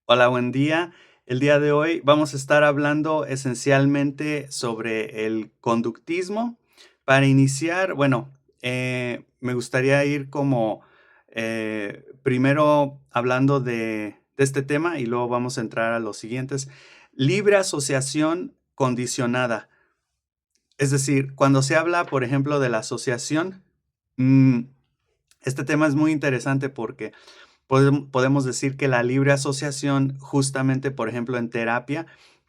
Hola, buen día. El día de hoy vamos a estar hablando esencialmente sobre el conductismo. Para iniciar, bueno, me gustaría ir como primero hablando de este tema y luego vamos a entrar a los siguientes. Libre asociación condicionada. Es decir, cuando se habla, por ejemplo, de la asociación, mm, este tema es muy interesante porque podemos decir que la libre asociación, justamente, por ejemplo, en terapia,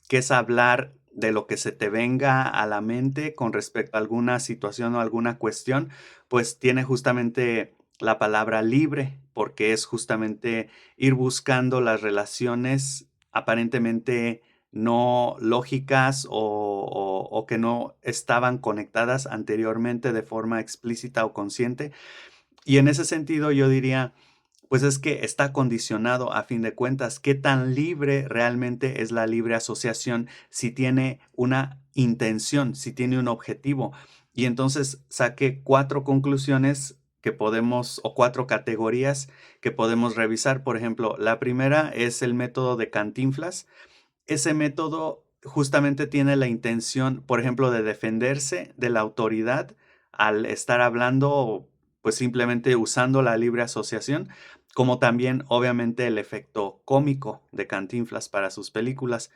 que es hablar de lo que se te venga a la mente con respecto a alguna situación o alguna cuestión, pues tiene justamente la palabra libre, porque es justamente ir buscando las relaciones aparentemente no lógicas o que no estaban conectadas anteriormente de forma explícita o consciente. Y en ese sentido, yo diría, pues es que está condicionado a fin de cuentas. ¿Qué tan libre realmente es la libre asociación si tiene una intención, si tiene un objetivo? Y entonces saqué 4 conclusiones que podemos, o 4 categorías que podemos revisar. Por ejemplo, la primera es el método de Cantinflas. Ese método justamente tiene la intención, por ejemplo, de defenderse de la autoridad al estar hablando, pues simplemente usando la libre asociación, como también obviamente el efecto cómico de Cantinflas para sus películas.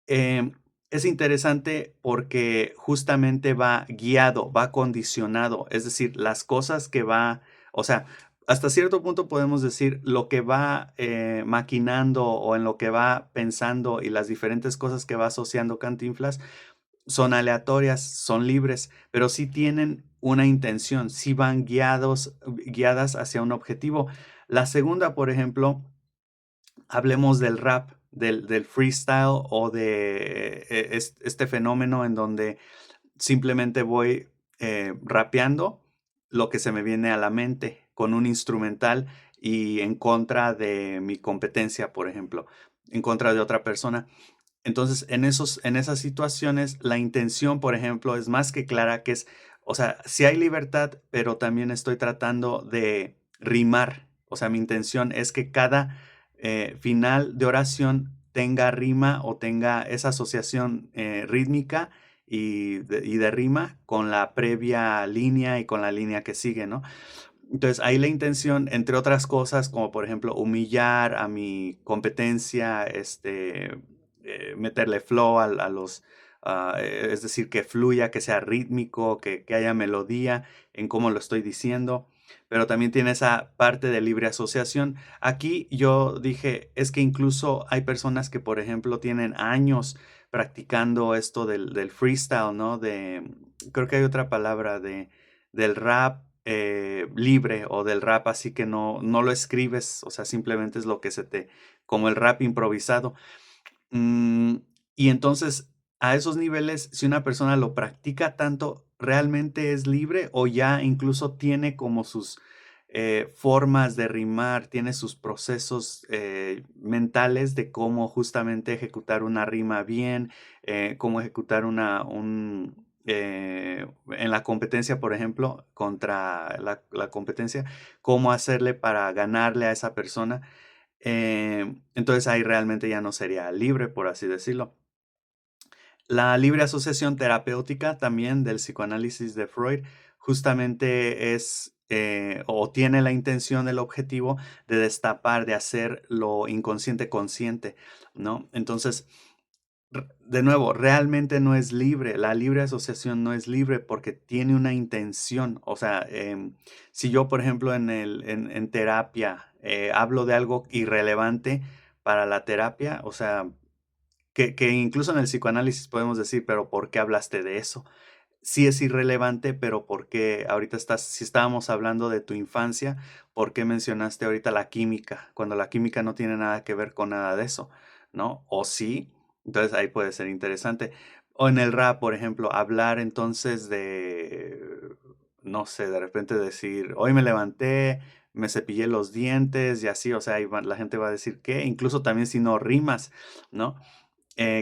Em, es interesante porque justamente va guiado, va condicionado, es decir, las cosas que va, o sea, hasta cierto punto podemos decir lo que va maquinando o en lo que va pensando y las diferentes cosas que va asociando Cantinflas son aleatorias, son libres, pero sí tienen una intención, sí van guiadas hacia un objetivo. La segunda, por ejemplo, hablemos del rap, del freestyle o de este fenómeno en donde simplemente voy rapeando lo que se me viene a la mente con un instrumental y en contra de mi competencia, por ejemplo, en contra de otra persona. Entonces, en esas situaciones, la intención, por ejemplo, es más que clara, que es, o sea, sí hay libertad, pero también estoy tratando de rimar. O sea, mi intención es que cada final de oración tenga rima o tenga esa asociación rítmica y de rima con la previa línea y con la línea que sigue, ¿no? Entonces, ahí la intención, entre otras cosas, como por ejemplo, humillar a mi competencia, meterle flow a los, es decir, que fluya, que sea rítmico, que haya melodía en cómo lo estoy diciendo, pero también tiene esa parte de libre asociación. Aquí yo dije, es que incluso hay personas que, por ejemplo, tienen años practicando esto del freestyle, ¿no? Creo que hay otra palabra del rap libre o del rap así que no lo escribes, o sea, simplemente es lo que como el rap improvisado. Mm, y entonces, a esos niveles, si una persona lo practica tanto, ¿realmente es libre o ya incluso tiene como sus formas de rimar, tiene sus procesos mentales de cómo justamente ejecutar una rima bien, cómo ejecutar en la competencia, por ejemplo, contra la competencia, cómo hacerle para ganarle a esa persona? Entonces ahí realmente ya no sería libre, por así decirlo. La libre asociación terapéutica también del psicoanálisis de Freud justamente es o tiene la intención, el objetivo de destapar, de hacer lo inconsciente consciente, ¿no? Entonces, de nuevo, realmente no es libre. La libre asociación no es libre porque tiene una intención. O sea, si yo, por ejemplo, en terapia hablo de algo irrelevante para la terapia, o sea, que incluso en el psicoanálisis podemos decir, pero ¿por qué hablaste de eso? Sí es irrelevante, pero ¿por qué ahorita si estábamos hablando de tu infancia, ¿por qué mencionaste ahorita la química? Cuando la química no tiene nada que ver con nada de eso, ¿no? O sí, entonces ahí puede ser interesante. O en el rap, por ejemplo, hablar entonces no sé, de repente decir, hoy me levanté, me cepillé los dientes y así, o sea, la gente va a decir, ¿qué? Incluso también si no rimas, ¿no?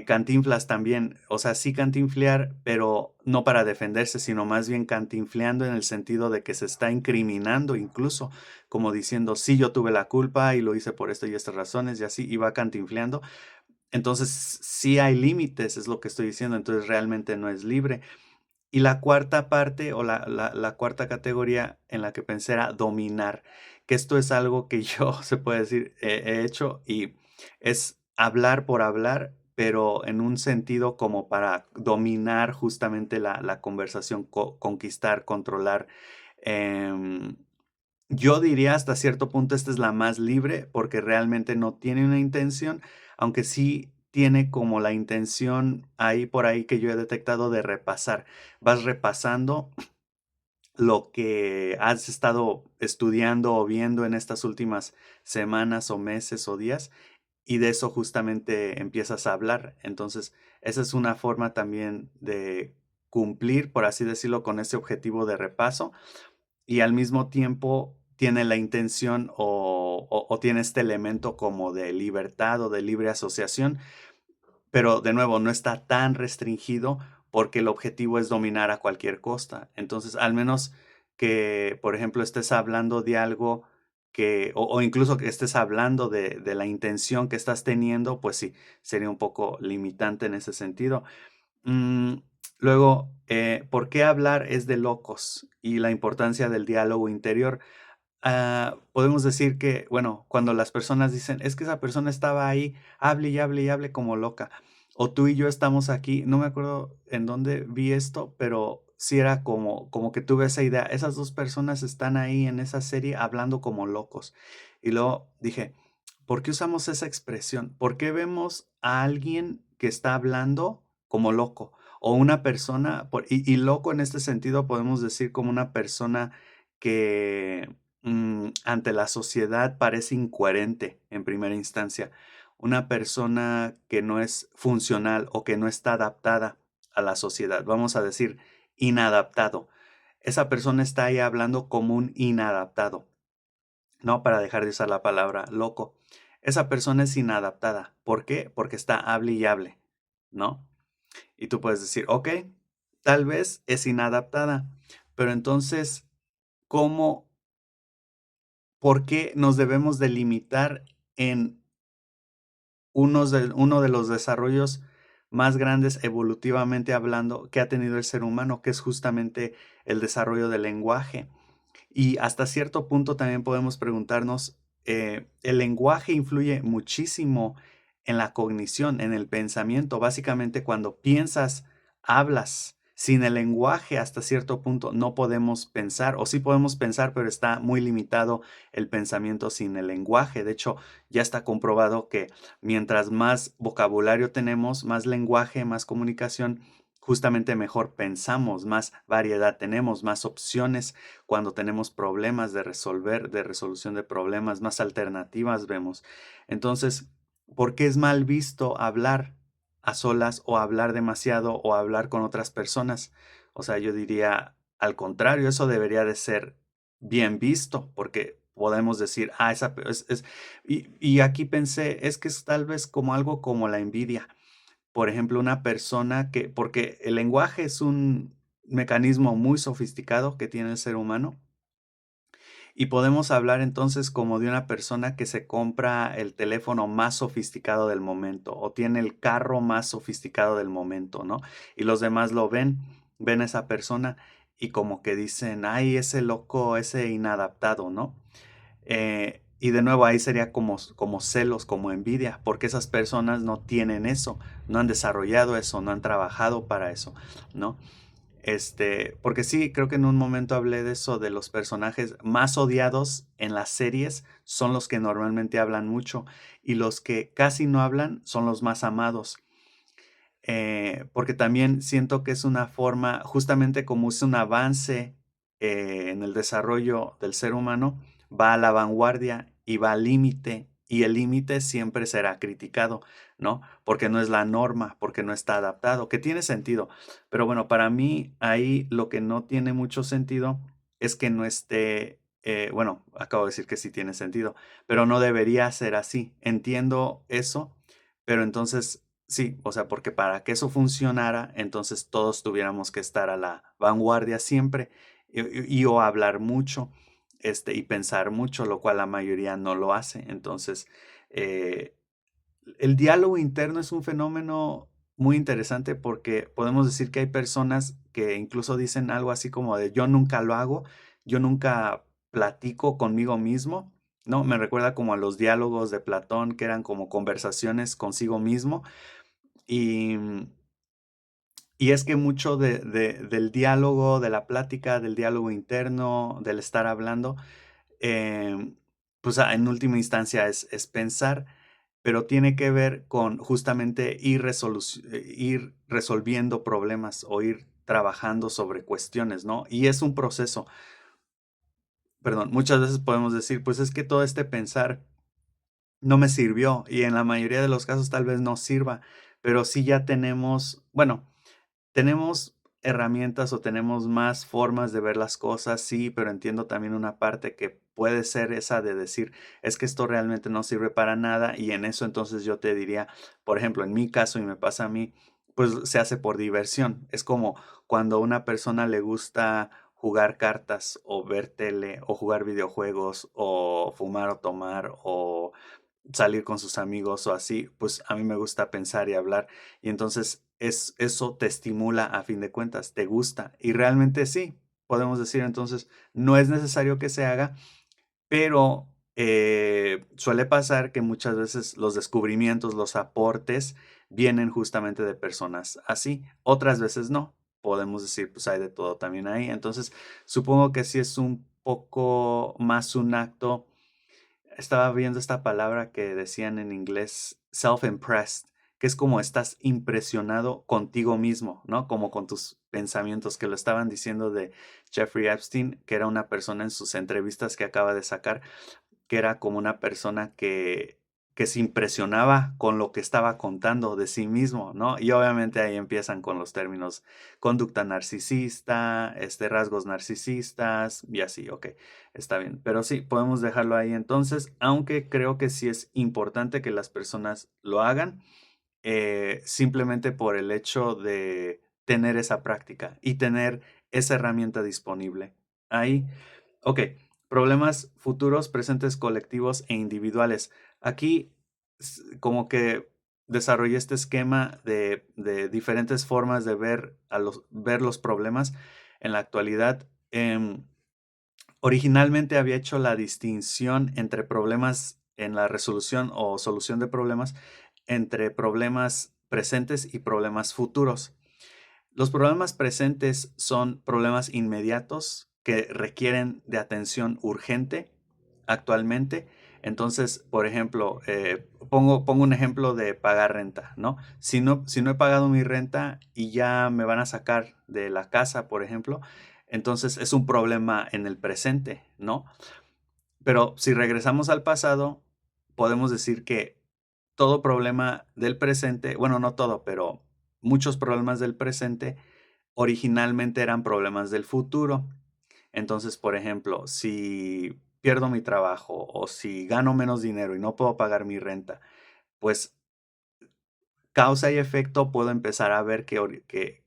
Cantinflas también, o sea, sí cantinflear, pero no para defenderse, sino más bien cantinfleando en el sentido de que se está incriminando incluso, como diciendo, sí, yo tuve la culpa y lo hice por esto y estas razones y así, y va cantinfleando. Entonces, sí hay límites, es lo que estoy diciendo, entonces realmente no es libre. Y la cuarta parte o la cuarta categoría en la que pensé era dominar, que esto es algo que yo, se puede decir, he hecho y es hablar por hablar, pero en un sentido como para dominar justamente la conversación, conquistar, controlar. Em, yo diría hasta cierto punto esta es la más libre porque realmente no tiene una intención, aunque sí tiene como la intención ahí por ahí que yo he detectado de repasar. Vas repasando lo que has estado estudiando o viendo en estas últimas semanas o meses o días y de eso justamente empiezas a hablar. Entonces, esa es una forma también de cumplir, por así decirlo, con ese objetivo de repaso y al mismo tiempo tiene la intención o tiene este elemento como de libertad o de libre asociación, pero de nuevo no está tan restringido porque el objetivo es dominar a cualquier costa. Entonces, al menos que, por ejemplo, estés hablando de algo que, o incluso que estés hablando de la intención que estás teniendo, pues sí, sería un poco limitante en ese sentido. Mm, luego, ¿por qué hablar es de locos? Y la importancia del diálogo interior. Podemos decir que, bueno, cuando las personas dicen, es que esa persona estaba ahí, hable y hable y hable como loca. O tú y yo estamos aquí, no me acuerdo en dónde vi esto, pero sí era como que tuve esa idea. Esas dos personas están ahí en esa serie hablando como locos. Y luego dije, ¿por qué usamos esa expresión? ¿Por qué vemos a alguien que está hablando como loco? O una persona, y loco en este sentido podemos decir como una persona que ante la sociedad parece incoherente en primera instancia. Una persona que no es funcional o que no está adaptada a la sociedad. Vamos a decir, inadaptado. Esa persona está ahí hablando como un inadaptado, ¿no? Para dejar de usar la palabra loco. Esa persona es inadaptada. ¿Por qué? Porque está hable y hable, ¿no? Y tú puedes decir, ok, tal vez es inadaptada, pero entonces, ¿cómo, por qué nos debemos delimitar en uno de los desarrollos más grandes evolutivamente hablando que ha tenido el ser humano, que es justamente el desarrollo del lenguaje? Y hasta cierto punto también podemos preguntarnos, el lenguaje influye muchísimo en la cognición, en el pensamiento. Básicamente, cuando piensas, hablas. Sin el lenguaje, hasta cierto punto, no podemos pensar, o sí podemos pensar, pero está muy limitado el pensamiento sin el lenguaje. De hecho, ya está comprobado que mientras más vocabulario tenemos, más lenguaje, más comunicación, justamente mejor pensamos, más variedad tenemos, más opciones cuando tenemos problemas de resolver, de resolución de problemas, más alternativas vemos. Entonces, ¿por qué es mal visto hablar a solas o hablar demasiado o hablar con otras personas? O sea, yo diría, al contrario, eso debería de ser bien visto, porque podemos decir, y aquí pensé, es que es tal vez como algo como la envidia. Por ejemplo, una persona que, porque el lenguaje es un mecanismo muy sofisticado que tiene el ser humano, y podemos hablar entonces como de una persona que se compra el teléfono más sofisticado del momento o tiene el carro más sofisticado del momento, ¿no? Y los demás lo ven, ven a esa persona y como que dicen, ay, ese loco, ese inadaptado, ¿no? Y de nuevo ahí sería como celos, como envidia, porque esas personas no tienen eso, no han desarrollado eso, no han trabajado para eso, ¿no? Porque sí, creo que en un momento hablé de eso, de los personajes más odiados en las series son los que normalmente hablan mucho y los que casi no hablan son los más amados. Porque también siento que es una forma, justamente como es un avance en el desarrollo del ser humano, va a la vanguardia y va al límite, y el límite siempre será criticado, ¿no? Porque no es la norma, porque no está adaptado, que tiene sentido. Pero bueno, para mí ahí lo que no tiene mucho sentido es que no esté, bueno, acabo de decir que sí tiene sentido, pero no debería ser así. Entiendo eso, pero entonces Sí, o sea, porque para que eso funcionara, entonces todos tuviéramos que estar a la vanguardia siempre o hablar mucho, y pensar mucho, lo cual la mayoría no lo hace. Entonces, eh, el diálogo interno es un fenómeno muy interesante porque podemos decir que hay personas que incluso dicen algo así como de yo nunca lo hago, yo nunca platico conmigo mismo, ¿no? Me recuerda como a los diálogos de Platón, que eran como conversaciones consigo mismo. Y, y es que mucho del diálogo, de la plática, del diálogo interno, del estar hablando, pues en última instancia es pensar, pero tiene que ver con justamente ir resolviendo problemas o ir trabajando sobre cuestiones, ¿no? Y es un proceso, perdón, muchas veces podemos decir, pues es que todo este pensar no me sirvió y en la mayoría de los casos tal vez no sirva, pero sí ya tenemos, bueno, tenemos herramientas o tenemos más formas de ver las cosas, sí, pero entiendo también una parte que puede ser esa de decir, es que esto realmente no sirve para nada y en eso entonces yo te diría, por ejemplo, en mi caso y me pasa a mí, pues se hace por diversión. Es como cuando a una persona le gusta jugar cartas o ver tele o jugar videojuegos o fumar o tomar o salir con sus amigos o así, pues a mí me gusta pensar y hablar y entonces eso te estimula a fin de cuentas, te gusta y realmente sí, podemos decir entonces, no es necesario que se haga, pero suele pasar que muchas veces los descubrimientos, los aportes vienen justamente de personas así, otras veces no. Podemos decir, pues hay de todo también ahí. Entonces, supongo que sí es un poco más un acto. Estaba viendo esta palabra que decían en inglés, self-impressed, que es como estás impresionado contigo mismo, ¿no? Como con tus pensamientos, que lo estaban diciendo de Jeffrey Epstein, que era una persona en sus entrevistas que acaba de sacar, que era como una persona que se impresionaba con lo que estaba contando de sí mismo, ¿no? Y obviamente ahí empiezan con los términos conducta narcisista, rasgos narcisistas y así, ok, está bien. Pero sí, podemos dejarlo ahí entonces, aunque creo que sí es importante que las personas lo hagan, simplemente por el hecho de tener esa práctica y tener esa herramienta disponible ahí. Ok, problemas futuros, presentes, colectivos e individuales. Aquí como que desarrollé este esquema de diferentes formas de ver los problemas en la actualidad. Originalmente había hecho la distinción entre problemas en la resolución o solución de problemas, entre problemas presentes y problemas futuros. Los problemas presentes son problemas inmediatos que requieren de atención urgente actualmente. Entonces, por ejemplo, pongo un ejemplo de pagar renta, ¿no? Si no he pagado mi renta y ya me van a sacar de la casa, por ejemplo, entonces es un problema en el presente, ¿no? Pero si regresamos al pasado, podemos decir que todo problema del presente, bueno, no todo, pero muchos problemas del presente originalmente eran problemas del futuro. Entonces, por ejemplo, si pierdo mi trabajo o si gano menos dinero y no puedo pagar mi renta, pues causa y efecto puedo empezar a ver que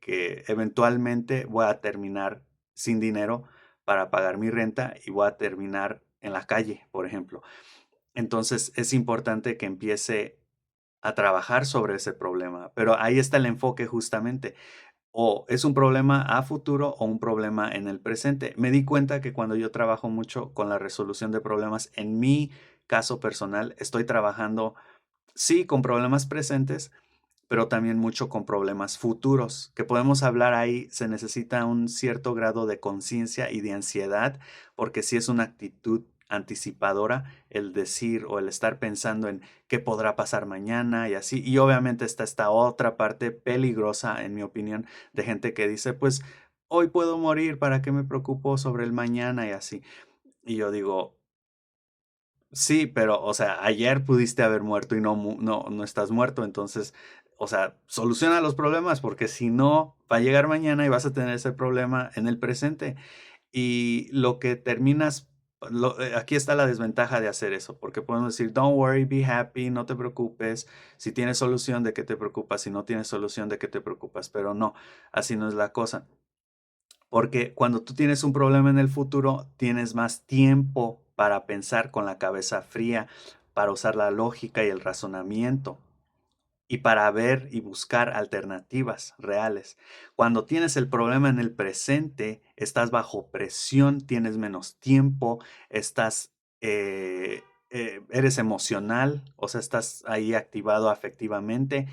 eventualmente voy a terminar sin dinero para pagar mi renta y voy a terminar en la calle, por ejemplo. Entonces, es importante que empiece a trabajar sobre ese problema, pero ahí está el enfoque justamente. O es un problema a futuro o un problema en el presente. Me di cuenta que cuando yo trabajo mucho con la resolución de problemas, en mi caso personal, estoy trabajando, sí, con problemas presentes, pero también mucho con problemas futuros, que podemos hablar ahí, se necesita un cierto grado de conciencia y de ansiedad, porque si es una actitud anticipadora el decir o el estar pensando en qué podrá pasar mañana y así. Y obviamente está esta otra parte peligrosa, en mi opinión, de gente que dice, pues hoy puedo morir, ¿para qué me preocupo sobre el mañana y así? Y yo digo, sí, pero, o sea, ayer pudiste haber muerto y no estás muerto, entonces, o sea, soluciona los problemas, porque si no, va a llegar mañana y vas a tener ese problema en el presente. Y lo que terminas Aquí está la desventaja de hacer eso, porque podemos decir, don't worry, be happy, no te preocupes. Si tienes solución, ¿de qué te preocupas? Si no tienes solución, ¿de qué te preocupas? Pero no, así no es la cosa. Porque cuando tú tienes un problema en el futuro, tienes más tiempo para pensar con la cabeza fría, para usar la lógica y el razonamiento y para ver y buscar alternativas reales. Cuando tienes el problema en el presente, estás bajo presión, tienes menos tiempo, estás, eres emocional, o sea, estás ahí activado afectivamente,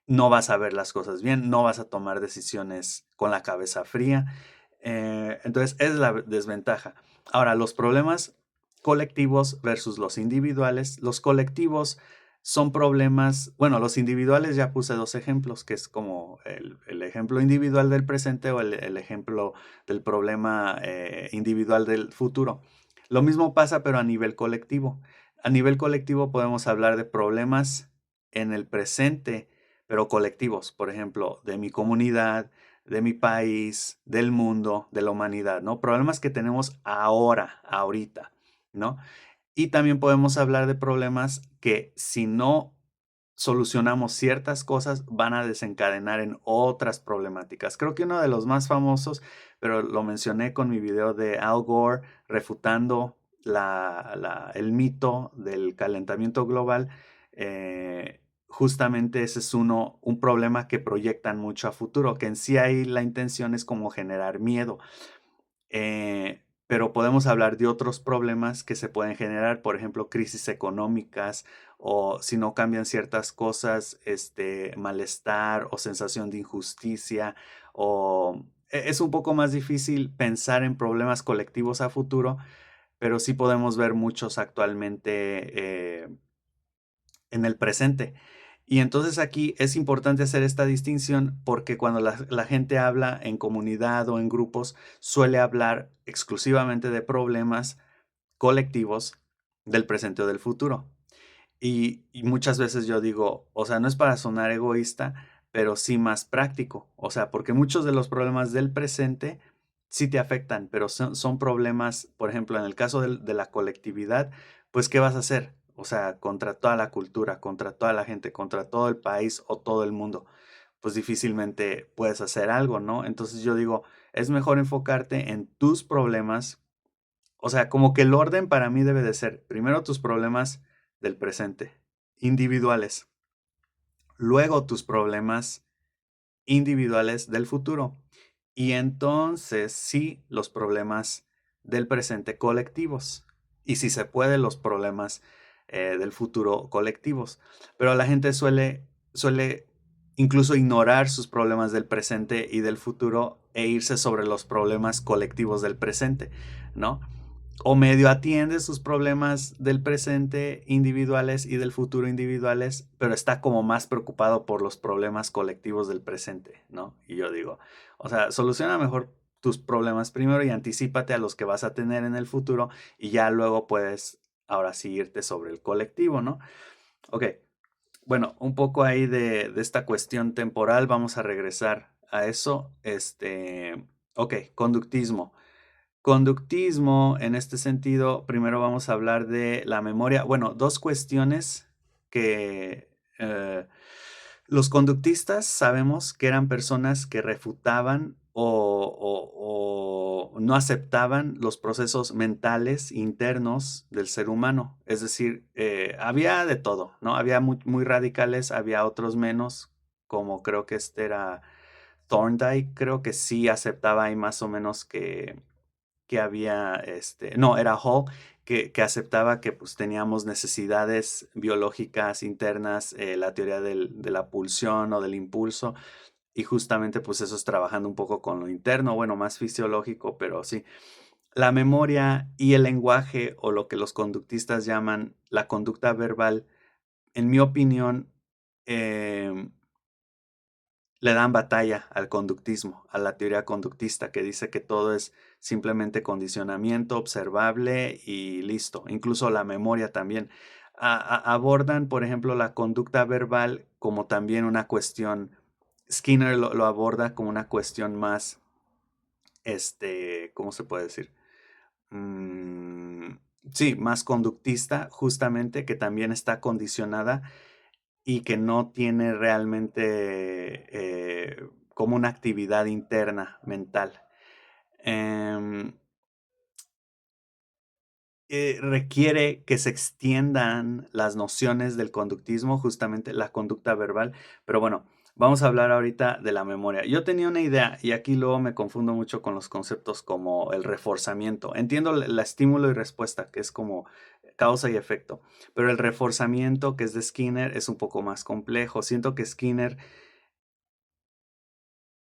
no vas a ver las cosas bien, no vas a tomar decisiones con la cabeza fría. Entonces, es la desventaja. Ahora, los problemas colectivos versus los individuales. Los colectivos son problemas, bueno, los individuales ya puse dos ejemplos, que es como el ejemplo individual del presente o el ejemplo del problema individual del futuro. Lo mismo pasa, pero a nivel colectivo. A nivel colectivo podemos hablar de problemas en el presente, pero colectivos, por ejemplo, de mi comunidad, de mi país, del mundo, de la humanidad, ¿no? Problemas que tenemos ahora, ahorita, ¿no? Y también podemos hablar de problemas que si no solucionamos ciertas cosas van a desencadenar en otras problemáticas. Creo que uno de los más famosos, pero lo mencioné con mi video de Al Gore refutando el mito del calentamiento global. Justamente ese es un problema que proyectan mucho a futuro, que en sí ahí la intención es como generar miedo. Pero podemos hablar de otros problemas que se pueden generar, por ejemplo, crisis económicas o si no cambian ciertas cosas, malestar o sensación de injusticia o es un poco más difícil pensar en problemas colectivos a futuro, pero sí podemos ver muchos actualmente en el presente. Y entonces aquí es importante hacer esta distinción porque cuando la gente habla en comunidad o en grupos, suele hablar exclusivamente de problemas colectivos del presente o del futuro. Y muchas veces yo digo, o sea, no es para sonar egoísta, pero sí más práctico. O sea, porque muchos de los problemas del presente sí te afectan, pero son problemas, por ejemplo, en el caso de la colectividad, pues, ¿qué vas a hacer? O sea, contra toda la cultura, contra toda la gente, contra todo el país o todo el mundo, pues difícilmente puedes hacer algo, ¿no? Entonces yo digo, es mejor enfocarte en tus problemas. O sea, como que el orden para mí debe de ser primero tus problemas del presente, individuales, luego tus problemas individuales del futuro y entonces sí los problemas del presente colectivos y si se puede los problemas del futuro colectivos. Pero la gente suele incluso ignorar sus problemas del presente y del futuro e irse sobre los problemas colectivos del presente, ¿no? O medio atiende sus problemas del presente individuales y del futuro individuales, pero está como más preocupado por los problemas colectivos del presente, ¿no? Y yo digo, o sea, soluciona mejor tus problemas primero y anticípate a los que vas a tener en el futuro y ya luego puedes ahora sí irte sobre el colectivo, ¿no? Ok, bueno, un poco ahí de esta cuestión temporal, vamos a regresar a eso. Ok, conductismo. Conductismo, en este sentido, primero vamos a hablar de la memoria. Bueno, dos cuestiones que los conductistas sabemos que eran personas que refutaban o no aceptaban los procesos mentales internos del ser humano. Es decir, había de todo, ¿no? Había muy radicales, había otros menos, como creo que este era Thorndike, creo que sí aceptaba ahí más o menos que había, no, era Hall, que aceptaba que pues teníamos necesidades biológicas internas, la teoría de la pulsión o del impulso, y justamente pues eso es trabajando un poco con lo interno, bueno, más fisiológico, pero sí. La memoria y el lenguaje, o lo que los conductistas llaman la conducta verbal, en mi opinión, em, le dan batalla al conductismo, a la teoría conductista que dice que todo es simplemente condicionamiento observable y listo. Incluso la memoria también. Abordan, por ejemplo, la conducta verbal como también una cuestión. Skinner lo aborda como una cuestión más, ¿cómo se puede decir? mm, sí, más conductista, justamente, que también está condicionada y que no tiene realmente como una actividad interna mental. Em, Requiere que se extiendan las nociones del conductismo, justamente la conducta verbal, pero bueno, vamos a hablar ahorita de la memoria. Yo tenía una idea y aquí luego me confundo mucho con los conceptos como el reforzamiento. Entiendo la estímulo y respuesta, que es como causa y efecto, pero el reforzamiento, que es de Skinner, es un poco más complejo. Siento que Skinner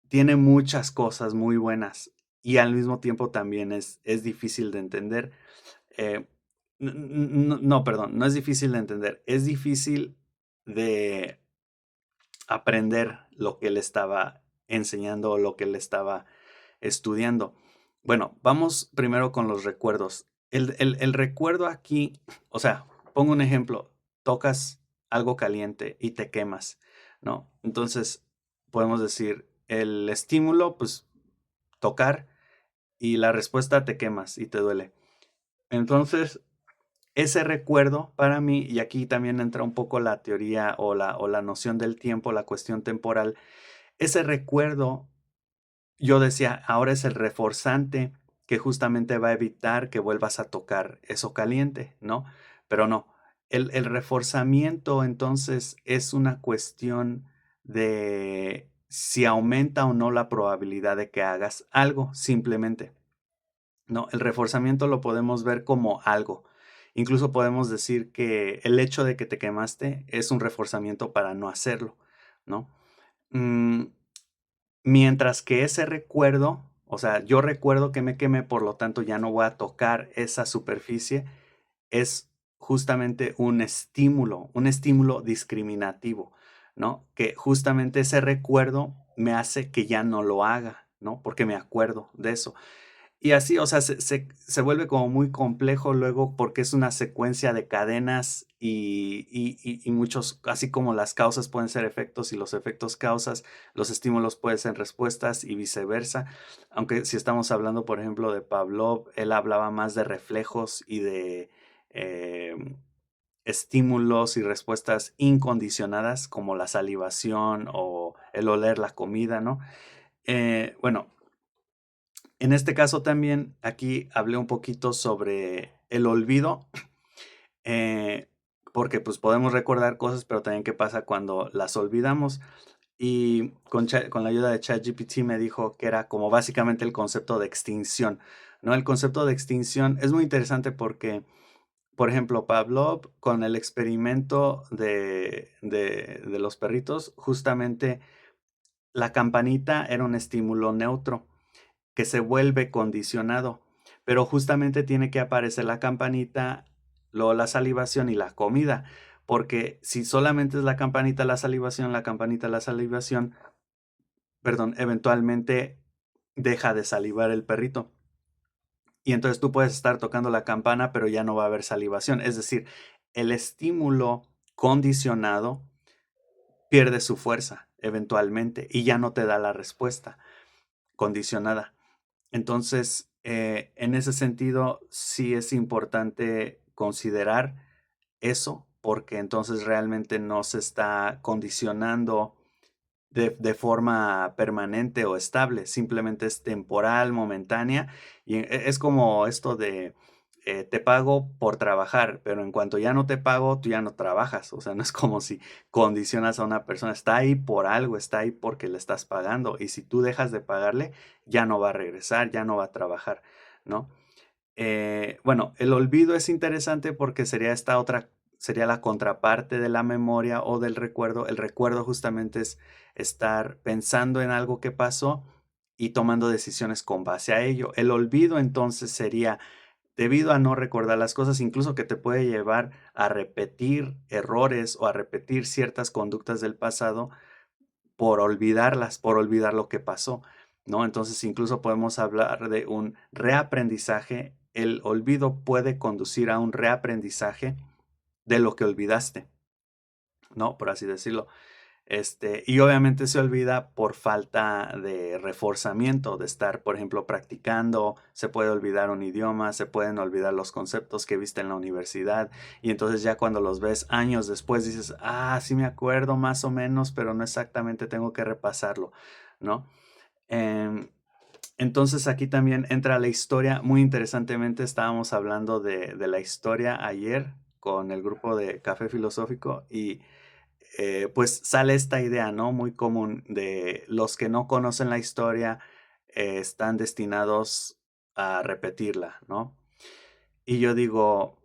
tiene muchas cosas muy buenas y al mismo tiempo también es difícil de entender. Eh, no, perdón, no es difícil de entender, es difícil de aprender lo que él estaba enseñando o lo que él estaba estudiando. Bueno, vamos primero con los recuerdos. El recuerdo aquí, o sea, pongo un ejemplo, tocas algo caliente y te quemas, ¿no? Entonces, podemos decir, el estímulo, pues, tocar y la respuesta te quemas y te duele. Entonces, ese recuerdo para mí, y aquí también entra un poco la teoría o la noción del tiempo, la cuestión temporal, ese recuerdo, yo decía, ahora es el reforzante que justamente va a evitar que vuelvas a tocar eso caliente, ¿no? Pero no, el reforzamiento entonces es una cuestión de si aumenta o no la probabilidad de que hagas algo, simplemente. No, el reforzamiento lo podemos ver como algo. Incluso podemos decir que el hecho de que te quemaste es un reforzamiento para no hacerlo, ¿no? Mm, Mientras que ese recuerdo, o sea, yo recuerdo que me quemé, por lo tanto ya no voy a tocar esa superficie, es justamente un estímulo discriminativo, ¿no? Que justamente ese recuerdo me hace que ya no lo haga, ¿no? Porque me acuerdo de eso. Y así, o sea, se vuelve como muy complejo luego porque es una secuencia de cadenas y muchos, así como las causas pueden ser efectos y los efectos causas, los estímulos pueden ser respuestas y viceversa. Aunque si estamos hablando, por ejemplo, de Pavlov, él hablaba más de reflejos y de estímulos y respuestas incondicionadas, como la salivación o el oler la comida, ¿no? Bueno, en este caso también, aquí hablé un poquito sobre el olvido, eh, porque pues podemos recordar cosas, pero también qué pasa cuando las olvidamos. Y con la ayuda de ChatGPT me dijo que era como básicamente el concepto de extinción, ¿no? El concepto de extinción es muy interesante porque, por ejemplo, Pavlov con el experimento de los perritos, justamente la campanita era un estímulo neutro que se vuelve condicionado, pero justamente tiene que aparecer la campanita, luego la salivación y la comida, porque si solamente es la campanita, la campanita, la salivación, perdón, eventualmente deja de salivar el perrito. Y entonces tú puedes estar tocando la campana, pero ya no va a haber salivación. Es decir, el estímulo condicionado pierde su fuerza eventualmente y ya no te da la respuesta condicionada. Entonces, en ese sentido, sí es importante considerar eso, porque entonces realmente no se está condicionando de forma permanente o estable, simplemente es temporal, momentánea, y es como esto de te pago por trabajar, pero en cuanto ya no te pago, tú ya no trabajas, o sea, no es como si condicionas a una persona, está ahí por algo, está ahí porque le estás pagando, y si tú dejas de pagarle, ya no va a regresar, ya no va a trabajar, ¿no? Bueno, el olvido es interesante porque sería la contraparte de la memoria o del recuerdo. El recuerdo justamente es estar pensando en algo que pasó y tomando decisiones con base a ello. El olvido entonces sería debido a no recordar las cosas, incluso que te puede llevar a repetir errores o a repetir ciertas conductas del pasado por olvidarlas, por olvidar lo que pasó, ¿no? Entonces, incluso podemos hablar de un reaprendizaje. El olvido puede conducir a un reaprendizaje de lo que olvidaste, ¿no? Por así decirlo. Y obviamente se olvida por falta de reforzamiento, de estar, por ejemplo, practicando, se puede olvidar un idioma, se pueden olvidar los conceptos que viste en la universidad y entonces ya cuando los ves años después dices, ah, sí me acuerdo más o menos, pero no exactamente, tengo que repasarlo, ¿no? Em, entonces aquí también entra la historia. Muy interesantemente estábamos hablando de la historia ayer con el grupo de Café Filosófico y pues sale esta idea, ¿no? Muy común de los que no conocen la historia están destinados a repetirla, ¿no? Y yo digo,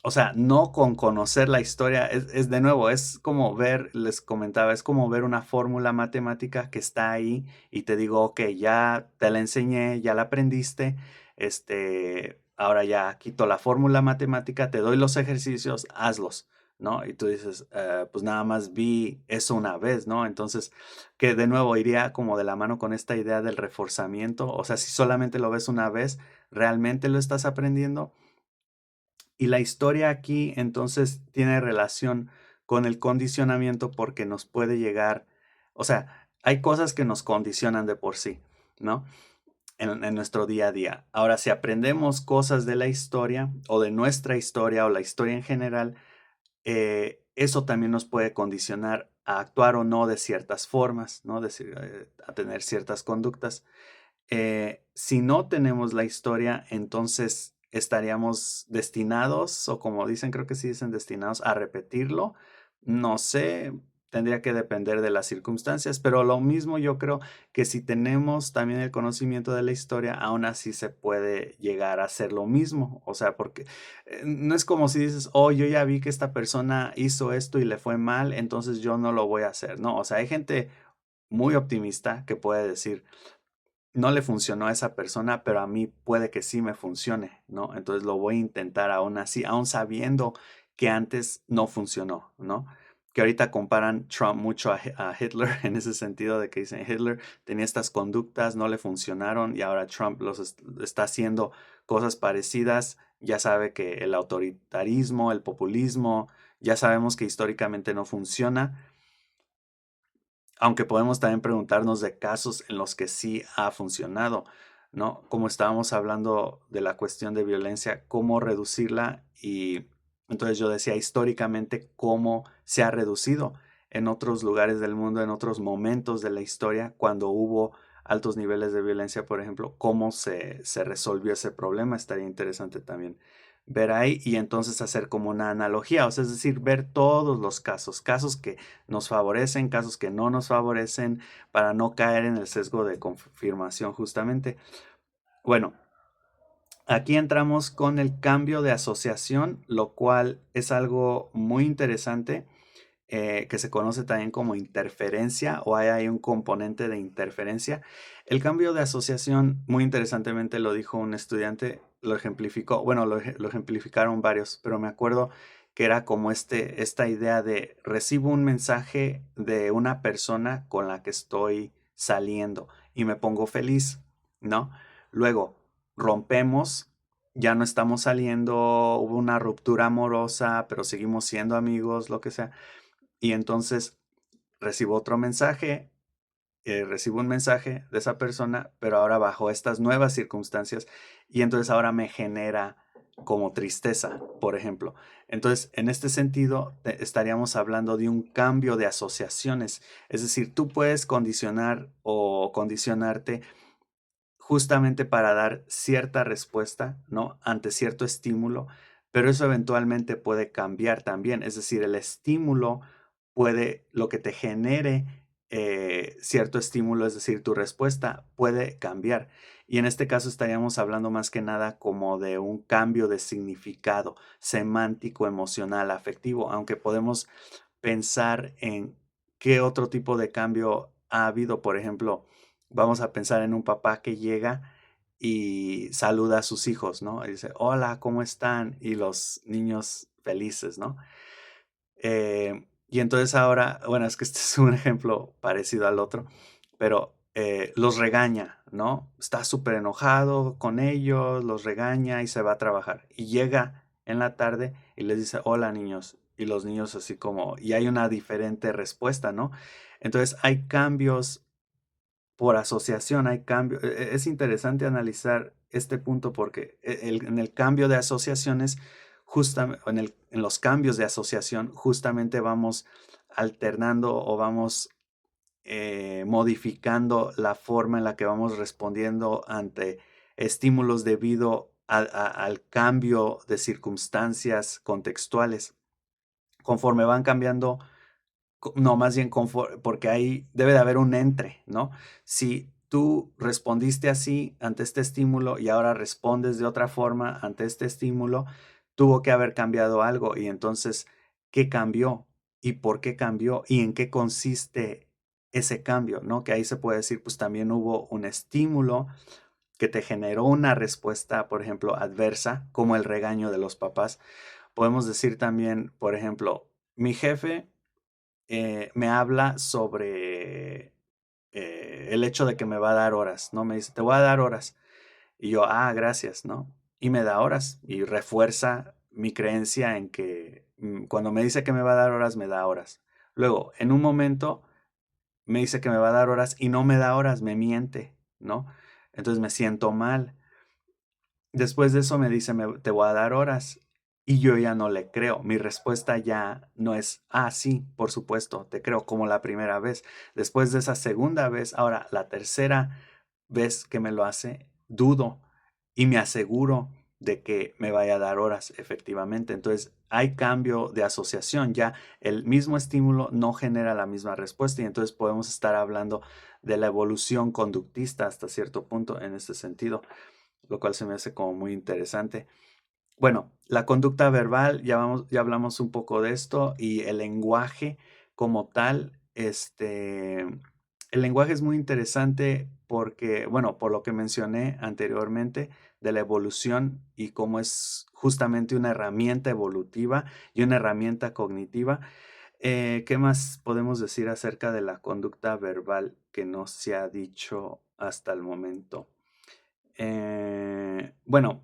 o sea, no con conocer la historia, es de nuevo, es como ver, les comentaba, es como ver una fórmula matemática que está ahí y te digo, ok, ya te la enseñé, ya la aprendiste, ahora ya quito la fórmula matemática, te doy los ejercicios, hazlos, ¿no? Y tú dices, pues nada más vi eso una vez, ¿no? Entonces, que de nuevo iría como de la mano con esta idea del reforzamiento, o sea, si solamente lo ves una vez, ¿realmente lo estás aprendiendo? Y la historia aquí entonces tiene relación con el condicionamiento porque nos puede llegar, o sea, hay cosas que nos condicionan de por sí, ¿no? En nuestro día a día. Ahora, si aprendemos cosas de la historia o de nuestra historia o la historia en general, eso también nos puede condicionar a actuar o no de ciertas formas, ¿no? A tener ciertas conductas. Si no tenemos la historia, entonces estaríamos destinados, o como dicen, creo que sí dicen destinados a repetirlo. No sé, tendría que depender de las circunstancias, pero lo mismo yo creo que si tenemos también el conocimiento de la historia, aún así se puede llegar a hacer lo mismo. O sea, porque no es como si dices, oh, yo ya vi que esta persona hizo esto y le fue mal, entonces yo no lo voy a hacer. No, o sea, hay gente muy optimista que puede decir, no le funcionó a esa persona, pero a mí puede que sí me funcione, ¿no? Entonces lo voy a intentar aún así, aún sabiendo que antes no funcionó, ¿no? Que ahorita comparan Trump mucho a Hitler en ese sentido de que dicen Hitler tenía estas conductas, no le funcionaron y ahora Trump está haciendo cosas parecidas. Ya sabe que el autoritarismo, el populismo, ya sabemos que históricamente no funciona, aunque podemos también preguntarnos de casos en los que sí ha funcionado, ¿no? Como estábamos hablando de la cuestión de violencia, cómo reducirla y entonces yo decía históricamente cómo se ha reducido en otros lugares del mundo, en otros momentos de la historia, cuando hubo altos niveles de violencia, por ejemplo, cómo se resolvió ese problema. Estaría interesante también ver ahí y entonces hacer como una analogía, o sea, es decir, ver todos los casos, casos que nos favorecen, casos que no nos favorecen, para no caer en el sesgo de confirmación justamente. Bueno, aquí entramos con el cambio de asociación, lo cual es algo muy interesante, que se conoce también como interferencia o hay ahí un componente de interferencia. El cambio de asociación, muy interesantemente lo dijo un estudiante, lo ejemplificó, bueno, lo ejemplificaron varios, pero me acuerdo que era como esta idea de recibo un mensaje de una persona con la que estoy saliendo y me pongo feliz, ¿no? Luego rompemos, ya no estamos saliendo, hubo una ruptura amorosa, pero seguimos siendo amigos, lo que sea. Y entonces recibo un mensaje de esa persona, pero ahora bajo estas nuevas circunstancias y entonces ahora me genera como tristeza, por ejemplo. Entonces, en este sentido, estaríamos hablando de un cambio de asociaciones. Es decir, tú puedes condicionar o condicionarte justamente para dar cierta respuesta, ¿no? Ante cierto estímulo, pero eso eventualmente puede cambiar también. Es decir, el estímulo puede, lo que te genere cierto estímulo, es decir, tu respuesta puede cambiar. Y en este caso estaríamos hablando más que nada como de un cambio de significado semántico, emocional, afectivo, aunque podemos pensar en qué otro tipo de cambio ha habido. Por ejemplo, vamos a pensar en un papá que llega y saluda a sus hijos, ¿no? Y dice, hola, ¿cómo están? Y los niños felices, ¿no? Y entonces ahora, bueno, es que este es un ejemplo parecido al otro, pero los regaña, ¿no? Está súper enojado con ellos, los regaña y se va a trabajar. Y llega en la tarde y les dice, hola niños, y los niños así como, y hay una diferente respuesta, ¿no? Entonces hay cambios por asociación, hay cambios. Es interesante analizar este punto porque en el cambio de asociaciones, justamente, en los cambios de asociación, justamente vamos alternando o vamos modificando la forma en la que vamos respondiendo ante estímulos debido al cambio de circunstancias contextuales. Conforme van cambiando, no, más bien porque ahí debe de haber un entre, ¿no? Si tú respondiste así ante este estímulo y ahora respondes de otra forma ante este estímulo, tuvo que haber cambiado algo y entonces, ¿qué cambió? ¿Y por qué cambió? ¿Y en qué consiste ese cambio? ¿No? Que ahí se puede decir, pues también hubo un estímulo que te generó una respuesta, por ejemplo, adversa, como el regaño de los papás. Podemos decir también, por ejemplo, mi jefe me habla sobre el hecho de que me va a dar horas, ¿no? Me dice, te voy a dar horas. Y yo, gracias, ¿no? Y me da horas y refuerza mi creencia en que cuando me dice que me va a dar horas, me da horas. Luego, en un momento, me dice que me va a dar horas y no me da horas, me miente, ¿no? Entonces me siento mal. Después de eso me dice, te voy a dar horas. Y yo ya no le creo. Mi respuesta ya no es, sí, por supuesto, te creo como la primera vez. Después de esa segunda vez, ahora la tercera vez que me lo hace, dudo y me aseguro de que me vaya a dar horas efectivamente. Entonces hay cambio de asociación. Ya el mismo estímulo no genera la misma respuesta y entonces podemos estar hablando de la evolución conductista hasta cierto punto en este sentido, lo cual se me hace como muy interesante. Bueno, la conducta verbal, ya hablamos un poco de esto y el lenguaje como tal, el lenguaje es muy interesante porque, bueno, por lo que mencioné anteriormente de la evolución y cómo es justamente una herramienta evolutiva y una herramienta cognitiva. ¿Qué más podemos decir acerca de la conducta verbal que no se ha dicho hasta el momento? Bueno,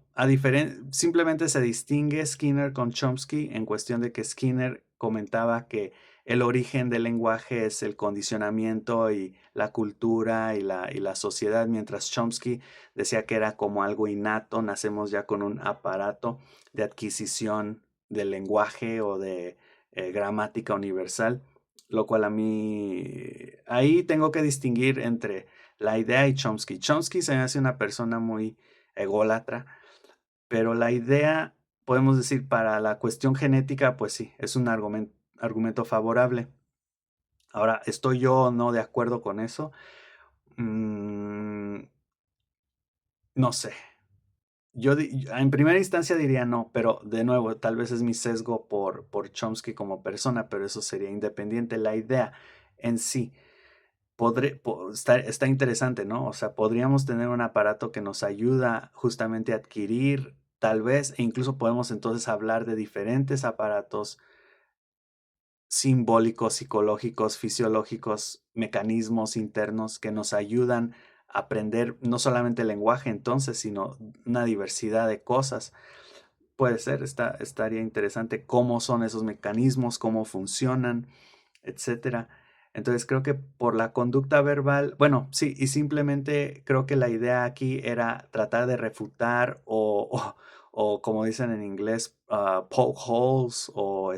simplemente se distingue Skinner con Chomsky en cuestión de que Skinner comentaba que el origen del lenguaje es el condicionamiento y la cultura y la sociedad, mientras Chomsky decía que era como algo innato, nacemos ya con un aparato de adquisición del lenguaje o de gramática universal, lo cual a mí, ahí tengo que distinguir entre la idea y Chomsky. Chomsky se me hace una persona muy ególatra, pero la idea, podemos decir, para la cuestión genética, pues sí, es un argumento favorable. Ahora, ¿estoy yo o no de acuerdo con eso? Mm, no sé. En primera instancia diría no, pero de nuevo, tal vez es mi sesgo por Chomsky como persona, pero eso sería independiente. La idea en sí. Está interesante, ¿no? O sea, podríamos tener un aparato que nos ayuda justamente a adquirir, tal vez, e incluso podemos entonces hablar de diferentes aparatos simbólicos, psicológicos, fisiológicos, mecanismos internos que nos ayudan a aprender no solamente el lenguaje entonces, sino una diversidad de cosas. Puede ser, estaría interesante cómo son esos mecanismos, cómo funcionan, etcétera. Entonces creo que por la conducta verbal, bueno, sí, y simplemente creo que la idea aquí era tratar de refutar o como dicen en inglés, poke holes o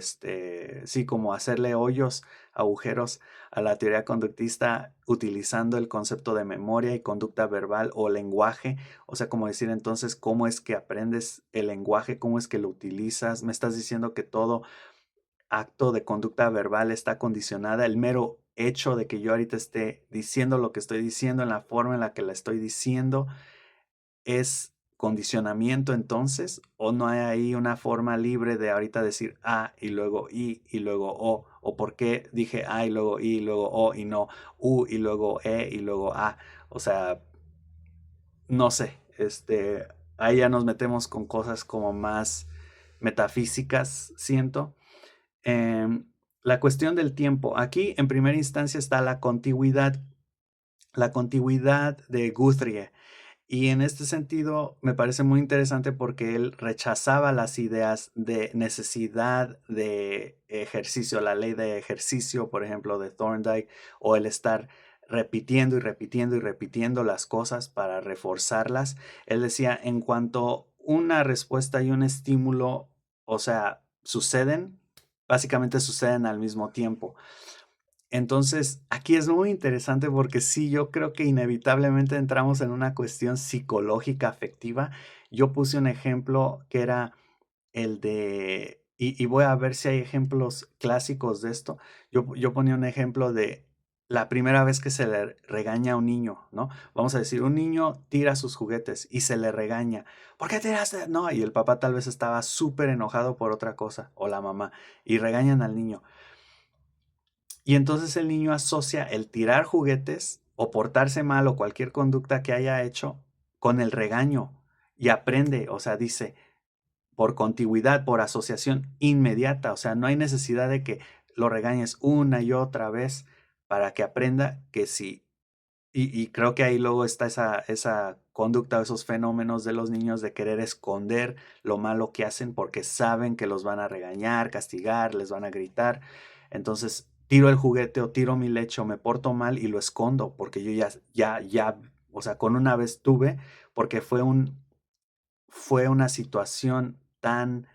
sí, como hacerle hoyos, agujeros a la teoría conductista utilizando el concepto de memoria y conducta verbal o lenguaje. O sea, como decir entonces, ¿cómo es que aprendes el lenguaje? ¿Cómo es que lo utilizas? Me estás diciendo que todo acto de conducta verbal está condicionada, el mero hecho de que yo ahorita esté diciendo lo que estoy diciendo en la forma en la que la estoy diciendo es condicionamiento entonces, o no hay ahí una forma libre de ahorita decir y luego y luego o por qué dije y luego y luego o y no y luego y luego a. O sea, no sé, ahí ya nos metemos con cosas como más metafísicas, siento. Em, la cuestión del tiempo. Aquí, en primera instancia, está la contigüidad de Guthrie. Y en este sentido, me parece muy interesante porque él rechazaba las ideas de necesidad de ejercicio, la ley de ejercicio, por ejemplo, de Thorndike, o el estar repitiendo y repitiendo y repitiendo las cosas para reforzarlas. Él decía, en cuanto una respuesta y un estímulo, o sea, suceden, básicamente suceden al mismo tiempo. Entonces, aquí es muy interesante porque sí, yo creo que inevitablemente entramos en una cuestión psicológica afectiva. Yo puse un ejemplo que era el de, y voy a ver si hay ejemplos clásicos de esto. Yo ponía un ejemplo de la primera vez que se le regaña a un niño, ¿no? Vamos a decir, un niño tira sus juguetes y se le regaña. ¿Por qué tiraste? No, y el papá tal vez estaba súper enojado por otra cosa, o la mamá, y regañan al niño. Y entonces el niño asocia el tirar juguetes o portarse mal o cualquier conducta que haya hecho con el regaño y aprende, o sea, dice, por contigüidad, por asociación inmediata, o sea, no hay necesidad de que lo regañes una y otra vez para que aprenda que sí. Y creo que ahí luego está esa conducta, esos fenómenos de los niños de querer esconder lo malo que hacen porque saben que los van a regañar, castigar, les van a gritar. Entonces, tiro el juguete o tiro mi leche o me porto mal y lo escondo porque yo ya, o sea, con una vez tuve, porque fue una situación tan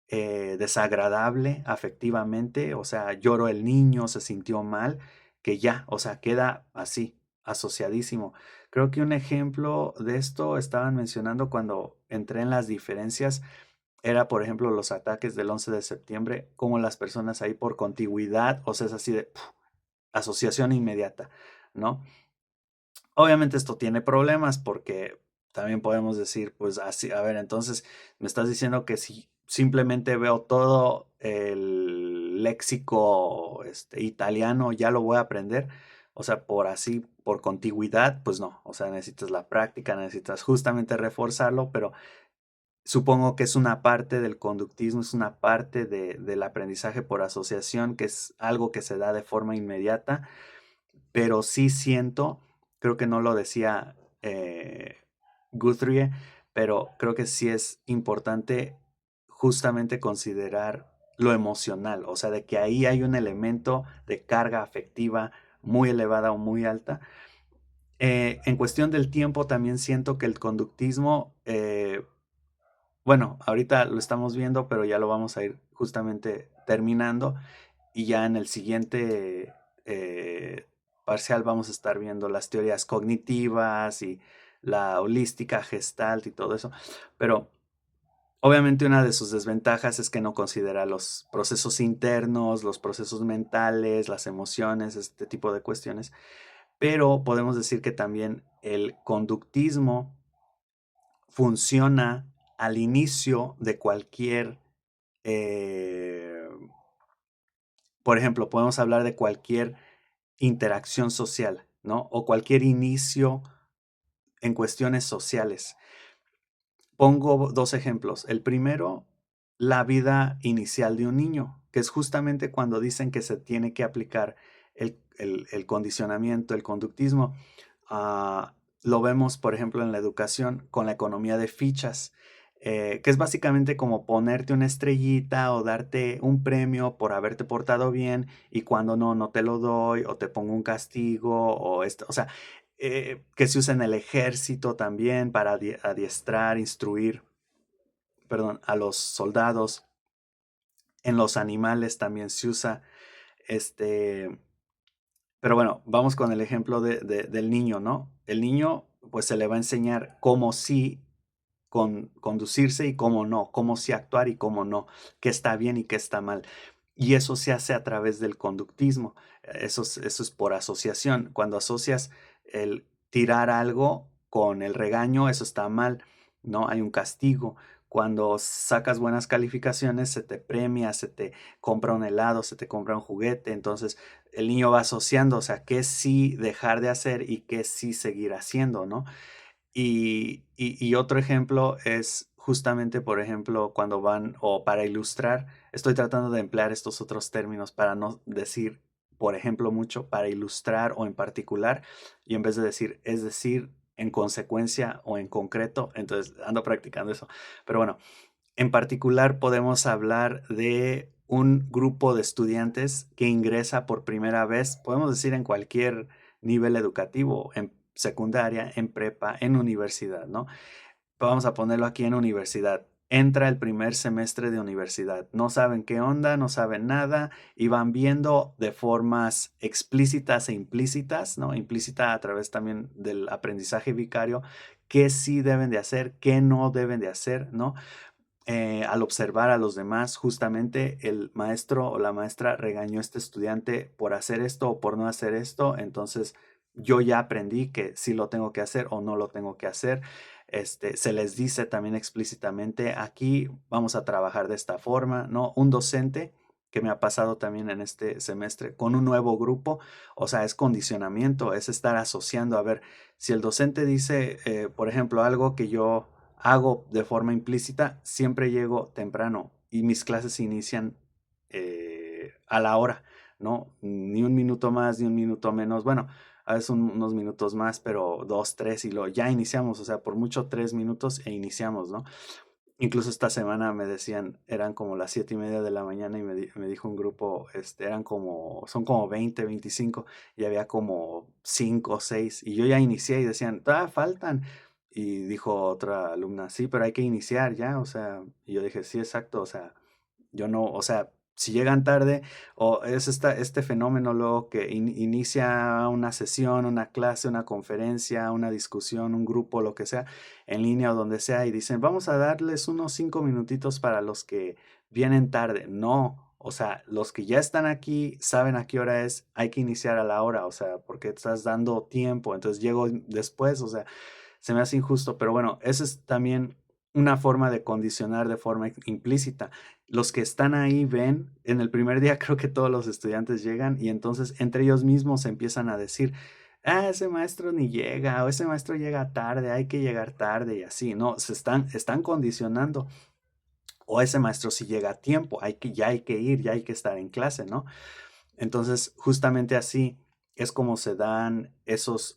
desagradable afectivamente, o sea, lloró el niño, se sintió mal, que ya, o sea, queda así, asociadísimo. Creo que un ejemplo de esto estaban mencionando cuando entré en las diferencias, era, por ejemplo, los ataques del 11 de septiembre, como las personas ahí por contigüidad, o sea, es así de asociación inmediata, ¿no? Obviamente esto tiene problemas porque también podemos decir, pues así, a ver, entonces me estás diciendo que si simplemente veo todo el léxico italiano, ya lo voy a aprender. O sea, por así, por contigüidad, pues no. O sea, necesitas la práctica, necesitas justamente reforzarlo, pero supongo que es una parte del conductismo, es una parte del aprendizaje por asociación, que es algo que se da de forma inmediata, pero sí siento, creo que no lo decía Guthrie, pero creo que sí es importante justamente considerar lo emocional, o sea, de que ahí hay un elemento de carga afectiva muy elevada o muy alta. En cuestión del tiempo, también siento que el conductismo, bueno, ahorita lo estamos viendo, pero ya lo vamos a ir justamente terminando y ya en el siguiente parcial vamos a estar viendo las teorías cognitivas y la holística, gestalt y todo eso. Pero obviamente una de sus desventajas es que no considera los procesos internos, los procesos mentales, las emociones, este tipo de cuestiones. Pero podemos decir que también el conductismo funciona al inicio de cualquier eh, por ejemplo, podemos hablar de cualquier interacción social, ¿no? O cualquier inicio en cuestiones sociales. Pongo dos ejemplos. El primero, la vida inicial de un niño, que es justamente cuando dicen que se tiene que aplicar el condicionamiento, el conductismo. Lo vemos, por ejemplo, en la educación con la economía de fichas, que es básicamente como ponerte una estrellita o darte un premio por haberte portado bien y cuando no, no te lo doy o te pongo un castigo o esto, o sea, que se usa en el ejército también para adiestrar, instruir, perdón, a los soldados. En los animales también se usa, este, pero bueno, vamos con el ejemplo del niño, ¿no? El niño, pues se le va a enseñar cómo sí conducirse y cómo no, cómo sí actuar y cómo no, qué está bien y qué está mal. Y eso se hace a través del conductismo. Eso es por asociación. Cuando asocias el tirar algo con el regaño, eso está mal, ¿no? Hay un castigo. Cuando sacas buenas calificaciones, se te premia, se te compra un helado, se te compra un juguete. Entonces, el niño va asociando, o sea, qué sí dejar de hacer y qué sí seguir haciendo, ¿no? Y otro ejemplo es justamente, por ejemplo, cuando van, o para ilustrar, estoy tratando de emplear estos otros términos para no decir, por ejemplo, mucho, para ilustrar o en particular, y en vez de decir, es decir, en consecuencia o en concreto, entonces ando practicando eso. Pero bueno, en particular podemos hablar de un grupo de estudiantes que ingresa por primera vez, podemos decir en cualquier nivel educativo, en secundaria, en prepa, en universidad, ¿no? Vamos a ponerlo aquí en universidad. Entra el primer semestre de universidad. No saben qué onda, no saben nada y van viendo de formas explícitas e implícitas, ¿no? Implícita a través también del aprendizaje vicario, qué sí deben de hacer, qué no deben de hacer, ¿no? Al observar a los demás, justamente el maestro o la maestra regañó a este estudiante por hacer esto o por no hacer esto, entonces yo ya aprendí que sí lo tengo que hacer o no lo tengo que hacer. Se les dice también explícitamente, aquí vamos a trabajar de esta forma, ¿no? Un docente que me ha pasado también en este semestre con un nuevo grupo, o sea, es condicionamiento, es estar asociando, a ver, si el docente dice, por ejemplo, algo que yo hago de forma implícita, siempre llego temprano y mis clases inician a la hora, ¿no? Ni un minuto más, ni un minuto menos. Bueno, a veces unos minutos más, pero dos, tres y lo ya iniciamos, o sea, por mucho 3 minutos e iniciamos, ¿no? Incluso esta semana me decían, eran como las 7:30 de la mañana y me dijo un grupo, son como 20, 25 y había como 5 o 6 y yo ya inicié y decían, faltan. Y dijo otra alumna, sí, pero hay que iniciar ya, o sea, y yo dije, sí, exacto, o sea, yo no, o sea, si llegan tarde, o es este fenómeno luego que inicia una sesión, una clase, una conferencia, una discusión, un grupo, lo que sea, en línea o donde sea, y dicen, vamos a darles unos 5 minutitos para los que vienen tarde. No, o sea, los que ya están aquí saben a qué hora es, hay que iniciar a la hora, o sea, porque estás dando tiempo, entonces llego después, o sea, se me hace injusto, pero bueno, eso es también una forma de condicionar de forma implícita. Los que están ahí ven, en el primer día creo que todos los estudiantes llegan y entonces entre ellos mismos empiezan a decir, ese maestro ni llega, o ese maestro llega tarde, hay que llegar tarde y así, ¿no? Están condicionando. O ese maestro si llega a tiempo, ya hay que ir, ya hay que estar en clase, ¿no? Entonces, justamente así es como se dan esos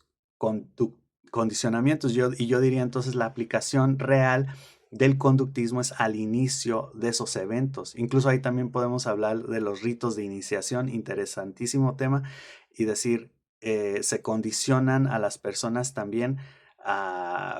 condicionamientos. Y yo diría entonces la aplicación real del conductismo es al inicio de esos eventos. Incluso ahí también podemos hablar de los ritos de iniciación, interesantísimo tema, y decir, se condicionan a las personas también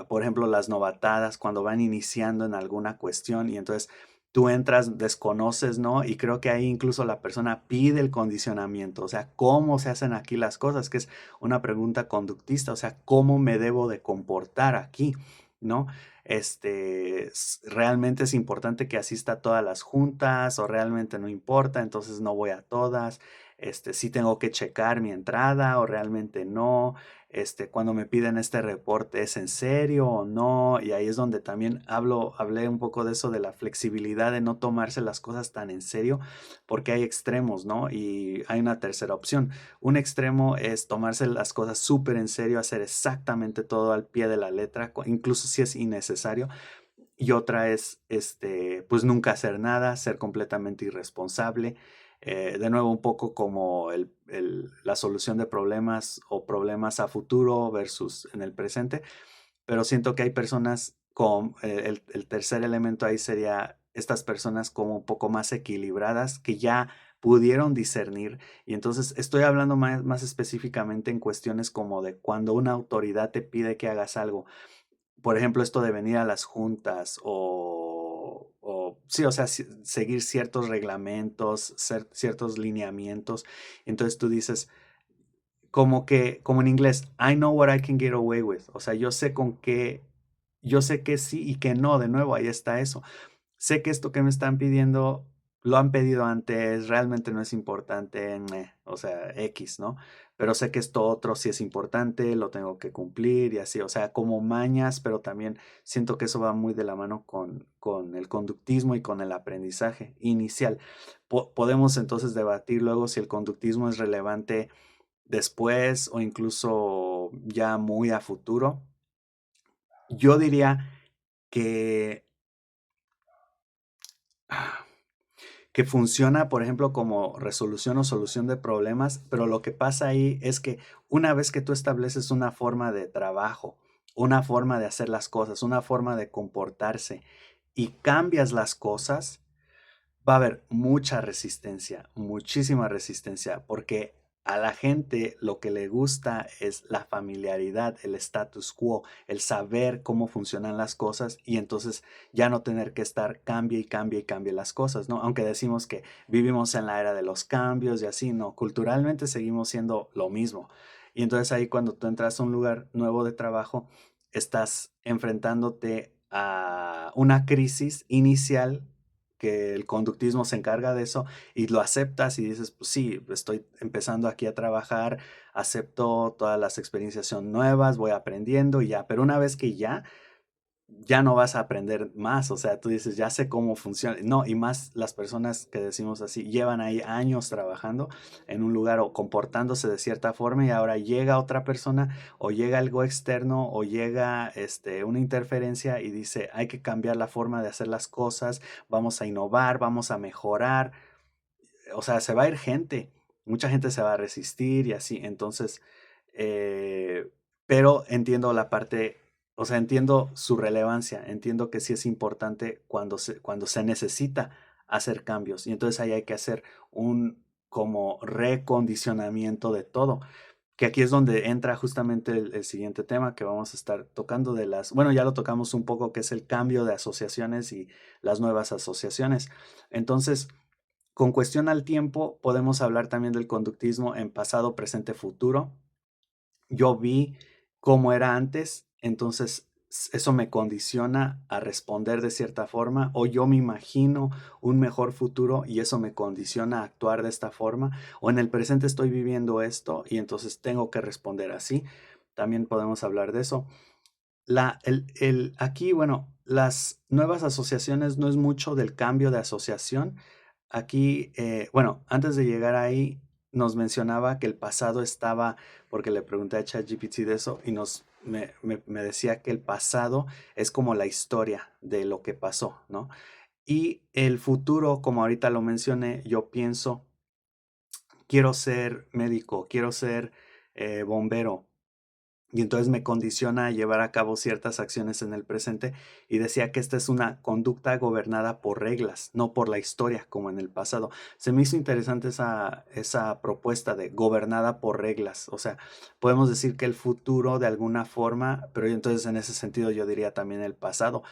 por ejemplo, las novatadas cuando van iniciando en alguna cuestión y entonces tú entras, desconoces, ¿no? Y creo que ahí incluso la persona pide el condicionamiento, o sea, ¿cómo se hacen aquí las cosas? Que es una pregunta conductista, o sea, ¿cómo me debo de comportar aquí? ¿No? Realmente es importante que asista a todas las juntas o realmente no importa, entonces no voy a todas. Sí tengo que checar mi entrada o realmente no. Cuando me piden este reporte, ¿es en serio o no? Y ahí es donde también hablé un poco de eso, de la flexibilidad de no tomarse las cosas tan en serio, porque hay extremos, ¿no? Y hay una tercera opción. Un extremo es tomarse las cosas súper en serio, hacer exactamente todo al pie de la letra, incluso si es innecesario. Y otra es, pues nunca hacer nada, ser completamente irresponsable. De nuevo, un poco como la solución de problemas o problemas a futuro versus en el presente. Pero siento que hay personas con, el tercer elemento ahí sería estas personas como un poco más equilibradas que ya pudieron discernir. Y entonces estoy hablando más específicamente en cuestiones como de cuando una autoridad te pide que hagas algo, por ejemplo, esto de venir a las juntas o sí, o sea, seguir ciertos reglamentos, ciertos lineamientos. Entonces tú dices, como en inglés, I know what I can get away with. O sea, yo sé que sí y que no, de nuevo, ahí está eso. Sé que esto que me están pidiendo, lo han pedido antes, realmente no es importante, o sea, X, ¿no? Pero sé que esto otro sí es importante, lo tengo que cumplir y así, o sea, como mañas, pero también siento que eso va muy de la mano con el conductismo y con el aprendizaje inicial. Podemos entonces debatir luego si el conductismo es relevante después o incluso ya muy a futuro. Yo diría que que funciona, por ejemplo, como resolución o solución de problemas, pero lo que pasa ahí es que una vez que tú estableces una forma de trabajo una forma de hacer las cosas, una forma de comportarse y cambias las cosas, va a haber mucha resistencia, muchísima resistencia, porque a la gente lo que le gusta es la familiaridad, el status quo, el saber cómo funcionan las cosas y entonces ya no tener que estar cambie y cambie y cambie las cosas, ¿no? Aunque decimos que vivimos en la era de los cambios y así, no, culturalmente seguimos siendo lo mismo. Y entonces ahí cuando tú entras a un lugar nuevo de trabajo, estás enfrentándote a una crisis inicial que el conductismo se encarga de eso y lo aceptas y dices, pues sí, estoy empezando aquí a trabajar, acepto todas las experiencias son nuevas, voy aprendiendo y ya, pero una vez que ya no vas a aprender más, o sea, tú dices, ya sé cómo funciona, no, y más las personas que decimos así, llevan ahí años trabajando en un lugar o comportándose de cierta forma y ahora llega otra persona o llega algo externo o llega una interferencia y dice, hay que cambiar la forma de hacer las cosas, vamos a innovar, vamos a mejorar, o sea, se va a ir gente, mucha gente se va a resistir y así, entonces, eh, pero entiendo la parte, o sea, entiendo su relevancia, entiendo que sí es importante cuando se necesita hacer cambios y entonces ahí hay que hacer un como recondicionamiento de todo, que aquí es donde entra justamente el siguiente tema que vamos a estar tocando de bueno, ya lo tocamos un poco, que es el cambio de asociaciones y las nuevas asociaciones. Entonces, con cuestión al tiempo, podemos hablar también del conductismo en pasado, presente, futuro. Yo vi cómo era antes, entonces eso me condiciona a responder de cierta forma, o yo me imagino un mejor futuro y eso me condiciona a actuar de esta forma, o en el presente estoy viviendo esto y entonces tengo que responder así. También podemos hablar de eso. Aquí, bueno, las nuevas asociaciones no es mucho del cambio de asociación. Aquí, bueno, antes de llegar ahí, nos mencionaba que el pasado estaba, porque le pregunté a ChatGPT de eso y me decía que el pasado es como la historia de lo que pasó, ¿no? Y el futuro, como ahorita lo mencioné, yo pienso, quiero ser médico, quiero ser bombero, y entonces me condiciona a llevar a cabo ciertas acciones en el presente y decía que esta es una conducta gobernada por reglas, no por la historia como en el pasado. Se me hizo interesante esa propuesta de gobernada por reglas. O sea, podemos decir que el futuro de alguna forma, pero entonces en ese sentido yo diría también el pasado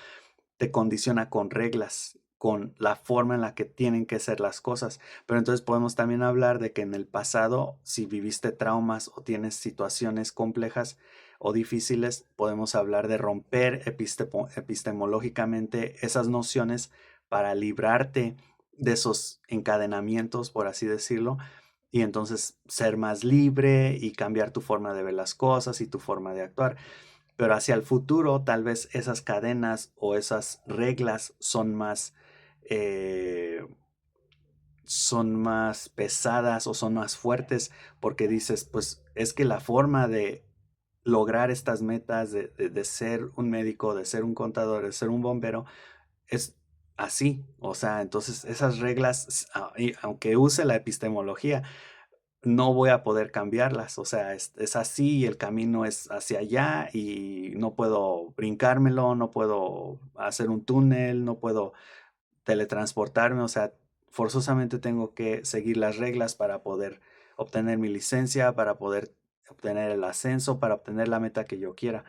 te condiciona con reglas, con la forma en la que tienen que ser las cosas. Pero entonces podemos también hablar de que en el pasado, si viviste traumas o tienes situaciones complejas o difíciles, podemos hablar de romper epistemológicamente esas nociones para librarte de esos encadenamientos, por así decirlo, y entonces ser más libre y cambiar tu forma de ver las cosas y tu forma de actuar. Pero hacia el futuro, tal vez esas cadenas o esas reglas eh, son más pesadas o son más fuertes porque dices, pues es que la forma de lograr estas metas de ser un médico, de ser un contador, de ser un bombero, es así. O sea, entonces esas reglas, y aunque use la epistemología, no voy a poder cambiarlas, o sea, es así y el camino es hacia allá y no puedo brincármelo, no puedo hacer un túnel, no puedo teletransportarme, o sea, forzosamente tengo que seguir las reglas para poder obtener mi licencia, para poder obtener el ascenso, para obtener la meta que yo quiera.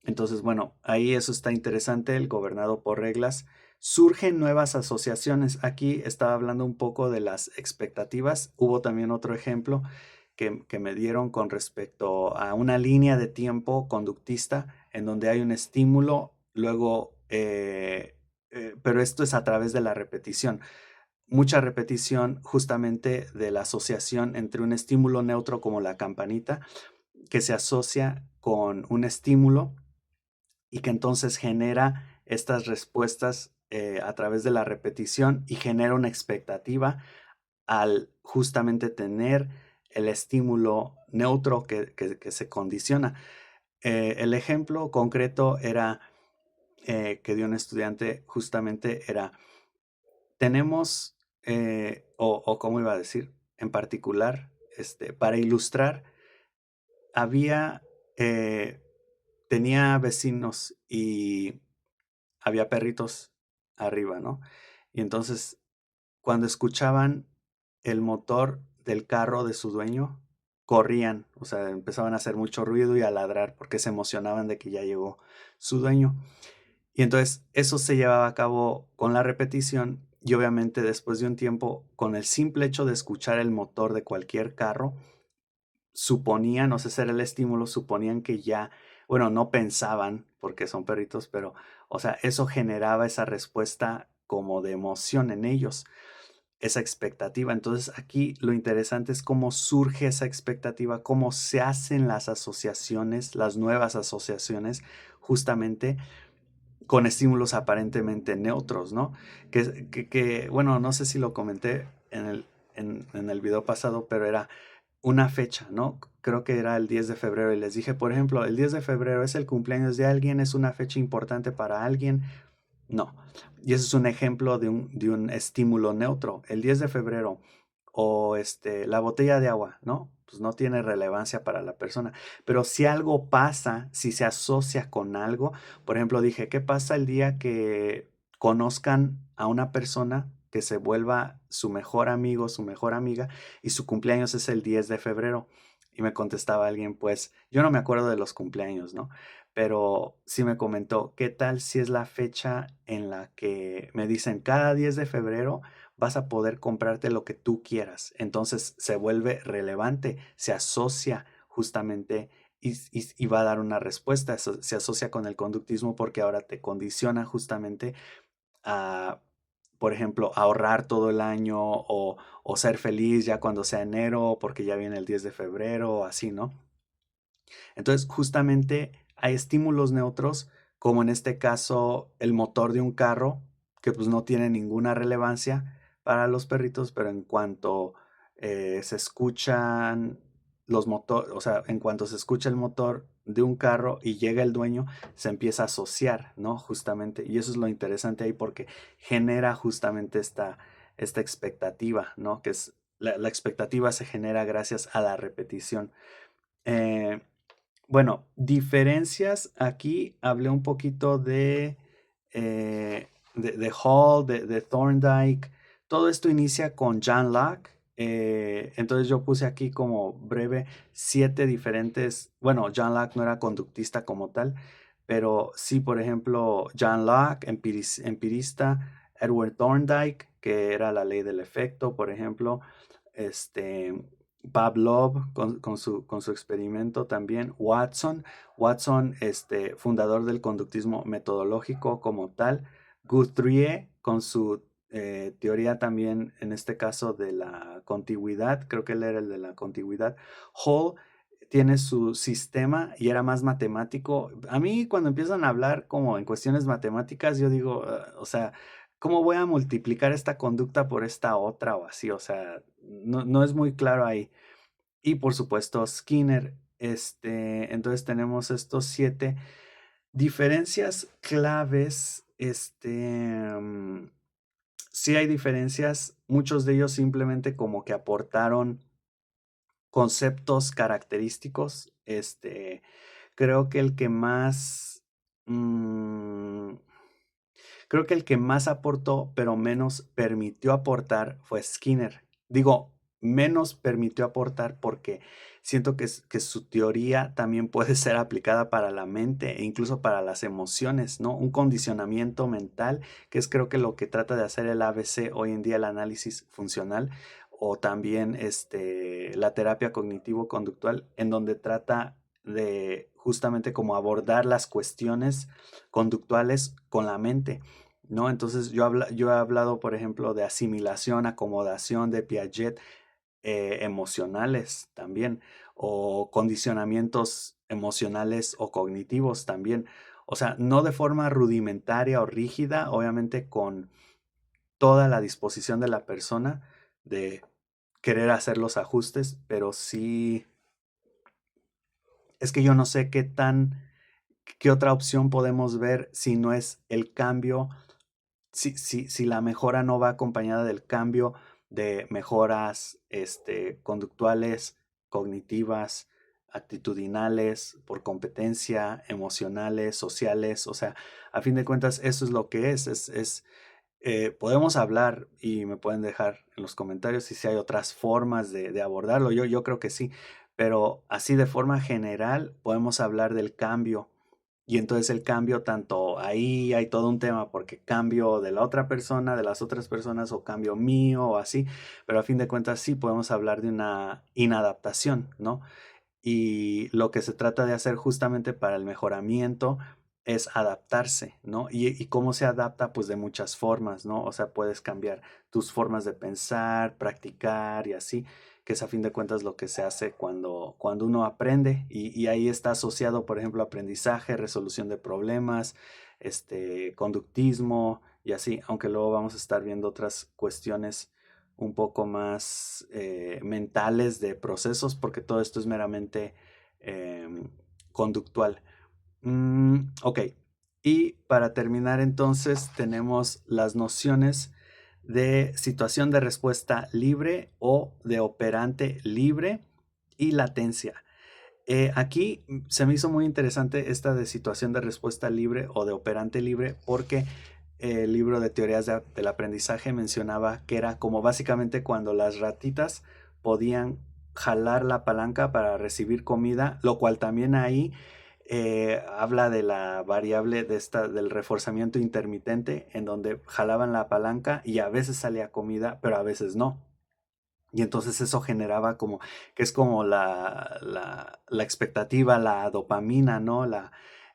Entonces, bueno, ahí eso está interesante, el gobernado por reglas. Surgen nuevas asociaciones. Aquí estaba hablando un poco de las expectativas. Hubo también otro ejemplo que me dieron con respecto a una línea de tiempo conductista en donde hay un estímulo, luego, pero esto es a través de la repetición. Mucha repetición justamente de la asociación entre un estímulo neutro como la campanita, que se asocia con un estímulo y que entonces genera estas respuestas a través de la repetición y genera una expectativa al justamente tener el estímulo neutro que se condiciona. El ejemplo concreto era que dio un estudiante justamente era, tenemos, o cómo iba a decir, en particular, para ilustrar, había, eh, tenía vecinos y había perritos arriba, ¿no? Y entonces, cuando escuchaban el motor del carro de su dueño, corrían, o sea, empezaban a hacer mucho ruido y a ladrar porque se emocionaban de que ya llegó su dueño. Y entonces eso se llevaba a cabo con la repetición y obviamente después de un tiempo, con el simple hecho de escuchar el motor de cualquier carro, suponían, no sé, ese era el estímulo, suponían que ya, bueno, no pensaban, porque son perritos, pero, o sea, eso generaba esa respuesta como de emoción en ellos, esa expectativa. Entonces, aquí lo interesante es cómo surge esa expectativa, cómo se hacen las asociaciones, las nuevas asociaciones, justamente con estímulos aparentemente neutros, ¿no? Bueno, no sé si lo comenté en el video pasado, pero era una fecha, ¿no? Creo que era el 10 de febrero y les dije, por ejemplo, el 10 de febrero es el cumpleaños de alguien, es una fecha importante para alguien. No. Y ese es un ejemplo de un estímulo neutro. El 10 de febrero o la botella de agua, ¿no? Pues no tiene relevancia para la persona. Pero si algo pasa, si se asocia con algo, por ejemplo, dije, ¿qué pasa el día que conozcan a una persona que se vuelva su mejor amigo, su mejor amiga, y su cumpleaños es el 10 de febrero? Y me contestaba alguien, pues yo no me acuerdo de los cumpleaños, ¿no? Pero sí me comentó, ¿qué tal si es la fecha en la que me dicen cada 10 de febrero vas a poder comprarte lo que tú quieras? Entonces se vuelve relevante, se asocia justamente y va a dar una respuesta. Se asocia con el conductismo porque ahora te condiciona justamente a, por ejemplo, ahorrar todo el año o ser feliz ya cuando sea enero porque ya viene el 10 de febrero o así, ¿no? Entonces, justamente hay estímulos neutros, como en este caso el motor de un carro, que pues no tiene ninguna relevancia para los perritos, pero en cuanto se escuchan los motores, o sea, en cuanto se escucha el motor de un carro y llega el dueño, se empieza a asociar, ¿no? Justamente, y eso es lo interesante ahí porque genera justamente esta expectativa, ¿no? Que es la expectativa se genera gracias a la repetición. Eh, bueno, diferencias. Aquí hablé un poquito de Hall, de Thorndike. Todo esto inicia con John Locke. Entonces yo puse aquí como breve 7 diferentes. Bueno, John Locke no era conductista como tal, pero sí, por ejemplo, John Locke, empirista, Edward Thorndike, que era la ley del efecto, por ejemplo, este, Pavlov con su experimento también, Watson, fundador del conductismo metodológico como tal, Guthrie con su teoría también, en este caso de la contigüidad, creo que él era el de la contigüidad, Hall tiene su sistema y era más matemático. A mí cuando empiezan a hablar como en cuestiones matemáticas, yo digo, o sea, ¿cómo voy a multiplicar esta conducta por esta otra o así? O sea, no es muy claro ahí. Y por supuesto Skinner. Entonces tenemos estos 7 diferencias claves. Sí hay diferencias, muchos de ellos simplemente como que aportaron conceptos característicos. Creo que el que más, mm, creo que el que más aportó, pero menos permitió aportar fue Skinner. Digo, menos permitió aportar porque siento que su teoría también puede ser aplicada para la mente e incluso para las emociones, ¿no? Un condicionamiento mental, que es creo que lo que trata de hacer el ABC hoy en día, el análisis funcional, o también la terapia cognitivo-conductual, en donde trata de justamente como abordar las cuestiones conductuales con la mente. ¿No? Entonces yo he hablado, por ejemplo, de asimilación, acomodación de Piaget, emocionales también, o condicionamientos emocionales o cognitivos también. O sea, no de forma rudimentaria o rígida, obviamente con toda la disposición de la persona de querer hacer los ajustes, pero sí, es que yo no sé qué otra opción podemos ver si no es el cambio, si la mejora no va acompañada del cambio de mejoras conductuales, cognitivas, actitudinales, por competencia, emocionales, sociales, o sea, a fin de cuentas eso es lo que podemos hablar y me pueden dejar en los comentarios si hay otras formas de abordarlo. Yo creo que sí, pero así de forma general podemos hablar del cambio. Y entonces el cambio, tanto ahí hay todo un tema, porque cambio de la otra persona, de las otras personas, o cambio mío, o así, pero a fin de cuentas sí podemos hablar de una inadaptación, ¿no? Y lo que se trata de hacer justamente para el mejoramiento es adaptarse, ¿no? Y cómo se adapta, pues de muchas formas, ¿no? O sea, puedes cambiar tus formas de pensar, practicar y así, que es a fin de cuentas lo que se hace cuando uno aprende y ahí está asociado, por ejemplo, aprendizaje, resolución de problemas, conductismo y así, aunque luego vamos a estar viendo otras cuestiones un poco más mentales de procesos, porque todo esto es meramente conductual. Ok, y para terminar entonces tenemos las nociones de situación de respuesta libre o de operante libre y latencia. Aquí se me hizo muy interesante esta de situación de respuesta libre o de operante libre porque el libro de teorías del aprendizaje mencionaba que era como básicamente cuando las ratitas podían jalar la palanca para recibir comida, lo cual también ahí habla de la variable del reforzamiento intermitente, en donde jalaban la palanca y a veces salía comida, pero a veces no. Y entonces eso generaba como, que es como la expectativa, la dopamina, ¿no?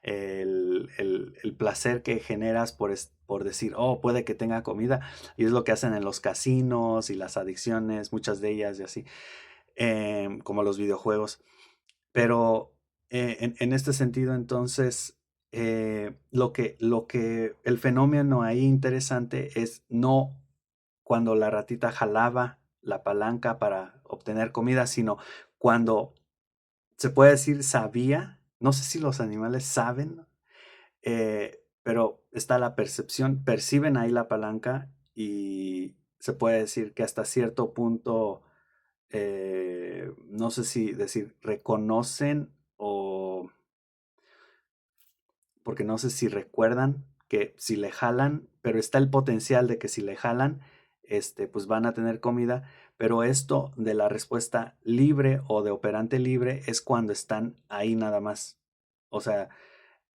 El placer que generas por decir, oh, puede que tenga comida. Y es lo que hacen en los casinos y las adicciones, muchas de ellas y así, como los videojuegos. Pero en este sentido, entonces, el fenómeno ahí interesante es no cuando la ratita jalaba la palanca para obtener comida, sino cuando se puede decir sabía, no sé si los animales saben, pero está la percepción, perciben ahí la palanca y se puede decir que hasta cierto punto, no sé si decir reconocen o porque no sé si recuerdan que si le jalan, pero está el potencial de que si le jalan, pues van a tener comida, pero esto de la respuesta libre o de operante libre es cuando están ahí nada más. O sea,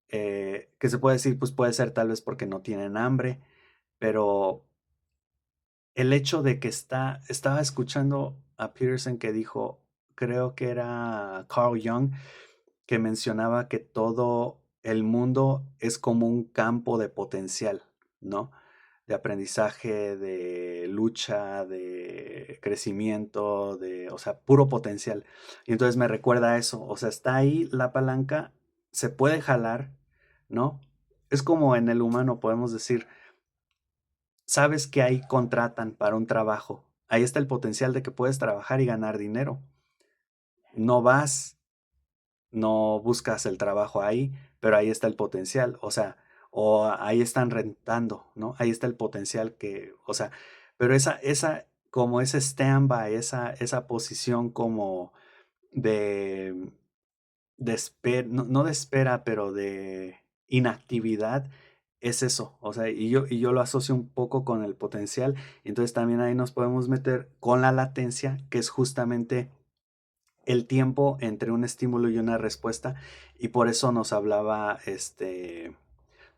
que se puede decir, pues puede ser tal vez porque no tienen hambre, pero el hecho de que estaba escuchando a Peterson que dijo, creo que era Carl Jung, que mencionaba que todo el mundo es como un campo de potencial, ¿no? De aprendizaje, de lucha, de crecimiento, o sea, puro potencial. Y entonces me recuerda a eso, o sea, está ahí la palanca, se puede jalar, ¿no? Es como en el humano, podemos decir, sabes que ahí contratan para un trabajo, ahí está el potencial de que puedes trabajar y ganar dinero. No vas, no buscas el trabajo ahí, pero ahí está el potencial, o sea, o ahí están rentando, ¿no? Ahí está el potencial o sea, pero como ese stand-by, esa posición como de, de espera, no, no de espera, pero de inactividad, es eso, o sea, y yo lo asocio un poco con el potencial, entonces también ahí nos podemos meter con la latencia, que es justamente el tiempo entre un estímulo y una respuesta, y por eso nos hablaba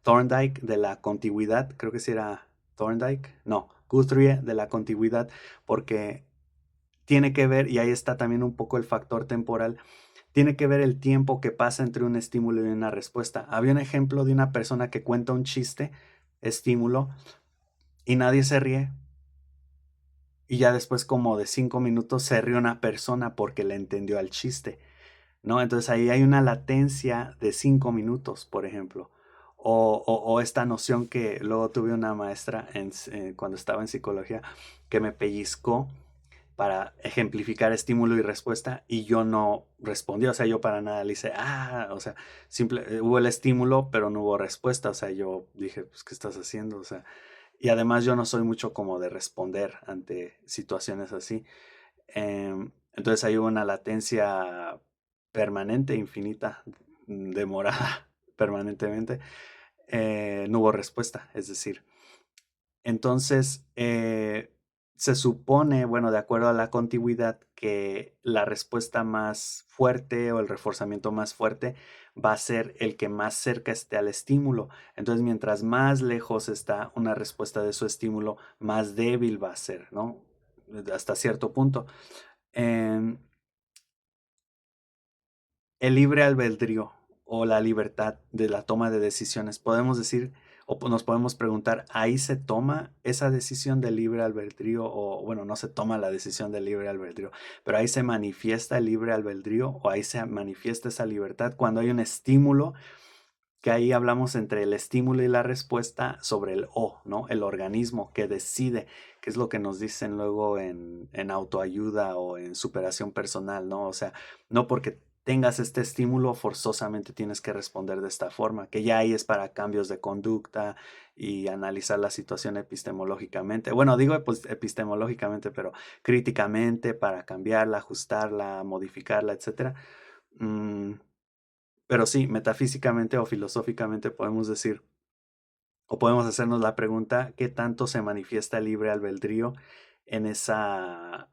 Thorndike de la contigüidad, creo que sí era Thorndike, no, Guthrie de la contigüidad, porque tiene que ver, y ahí está también un poco el factor temporal, tiene que ver el tiempo que pasa entre un estímulo y una respuesta. Había un ejemplo de una persona que cuenta un chiste, estímulo, y nadie se ríe, y ya después como de 5 minutos se ríe una persona porque le entendió al chiste. ¿No? Entonces ahí hay una latencia de 5 minutos, por ejemplo. O esta noción que luego tuve una maestra cuando estaba en psicología que me pellizcó para ejemplificar estímulo y respuesta y yo no respondí, o sea, yo para nada le hice, o sea, hubo el estímulo, pero no hubo respuesta, o sea, yo dije, pues, ¿qué estás haciendo? O sea, y además yo no soy mucho como de responder ante situaciones así. Entonces ahí hubo una latencia permanente, infinita, demorada permanentemente, no hubo respuesta. Es decir, entonces se supone, bueno, de acuerdo a la contigüidad, que la respuesta más fuerte o el reforzamiento más fuerte va a ser el que más cerca esté al estímulo. Entonces, mientras más lejos está una respuesta de su estímulo, más débil va a ser, ¿no? Hasta cierto punto. Em, el libre albedrío o la libertad de la toma de decisiones, podemos decir nos podemos preguntar, ¿ahí se toma esa decisión de libre albedrío? O bueno, no se toma la decisión de libre albedrío, pero ahí se manifiesta el libre albedrío o ahí se manifiesta esa libertad cuando hay un estímulo, que ahí hablamos entre el estímulo y la respuesta sobre el ¿no? El organismo que decide, que es lo que nos dicen luego en autoayuda o en superación personal, ¿no? O sea, no porque tengas este estímulo forzosamente tienes que responder de esta forma, que ya ahí es para cambios de conducta y analizar la situación epistemológicamente. Bueno, digo pues, epistemológicamente, pero críticamente para cambiarla, ajustarla, modificarla, etcétera. Pero sí, metafísicamente o filosóficamente podemos decir, o podemos hacernos la pregunta, ¿qué tanto se manifiesta el libre albedrío en esa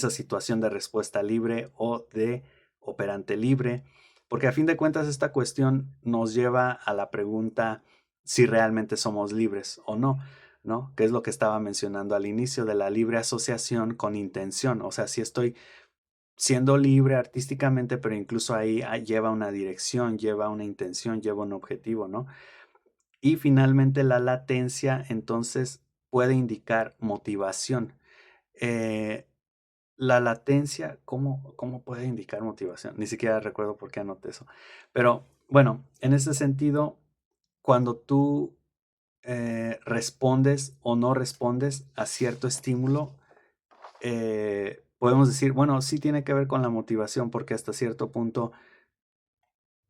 situación de respuesta libre o de operante libre? Porque a fin de cuentas esta cuestión nos lleva a la pregunta si realmente somos libres o no, ¿no? Que es lo que estaba mencionando al inicio de la libre asociación con intención. O sea, si estoy siendo libre artísticamente, pero incluso ahí lleva una dirección, lleva una intención, lleva un objetivo, ¿no? Y finalmente la latencia entonces puede indicar motivación. Eh, la latencia, ¿cómo puede indicar motivación? Ni siquiera recuerdo por qué anoté eso. Pero bueno, en ese sentido, cuando tú respondes o no respondes a cierto estímulo, podemos decir, bueno, sí tiene que ver con la motivación, porque hasta cierto punto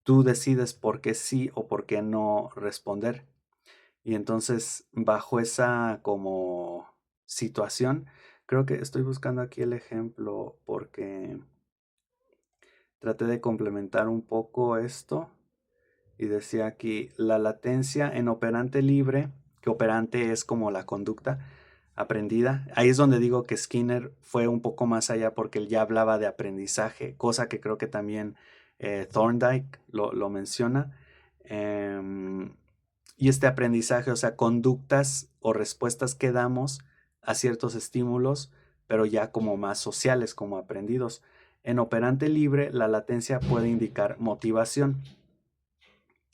tú decides por qué sí o por qué no responder. Y entonces, bajo esa como situación, creo que estoy buscando aquí el ejemplo porque traté de complementar un poco esto y decía aquí, la latencia en operante libre, que operante es como la conducta aprendida. Ahí es donde digo que Skinner fue un poco más allá porque él ya hablaba de aprendizaje, cosa que creo que también Thorndike lo menciona. Y este aprendizaje, o sea, conductas o respuestas que damos a ciertos estímulos, pero ya como más sociales, como aprendidos. En operante libre, la latencia puede indicar motivación.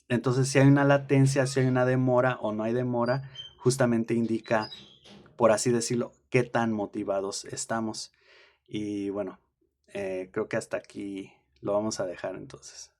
Entonces, si hay una latencia, si hay una demora o no hay demora, justamente indica, por así decirlo, qué tan motivados estamos. Y bueno, creo que hasta aquí lo vamos a dejar entonces.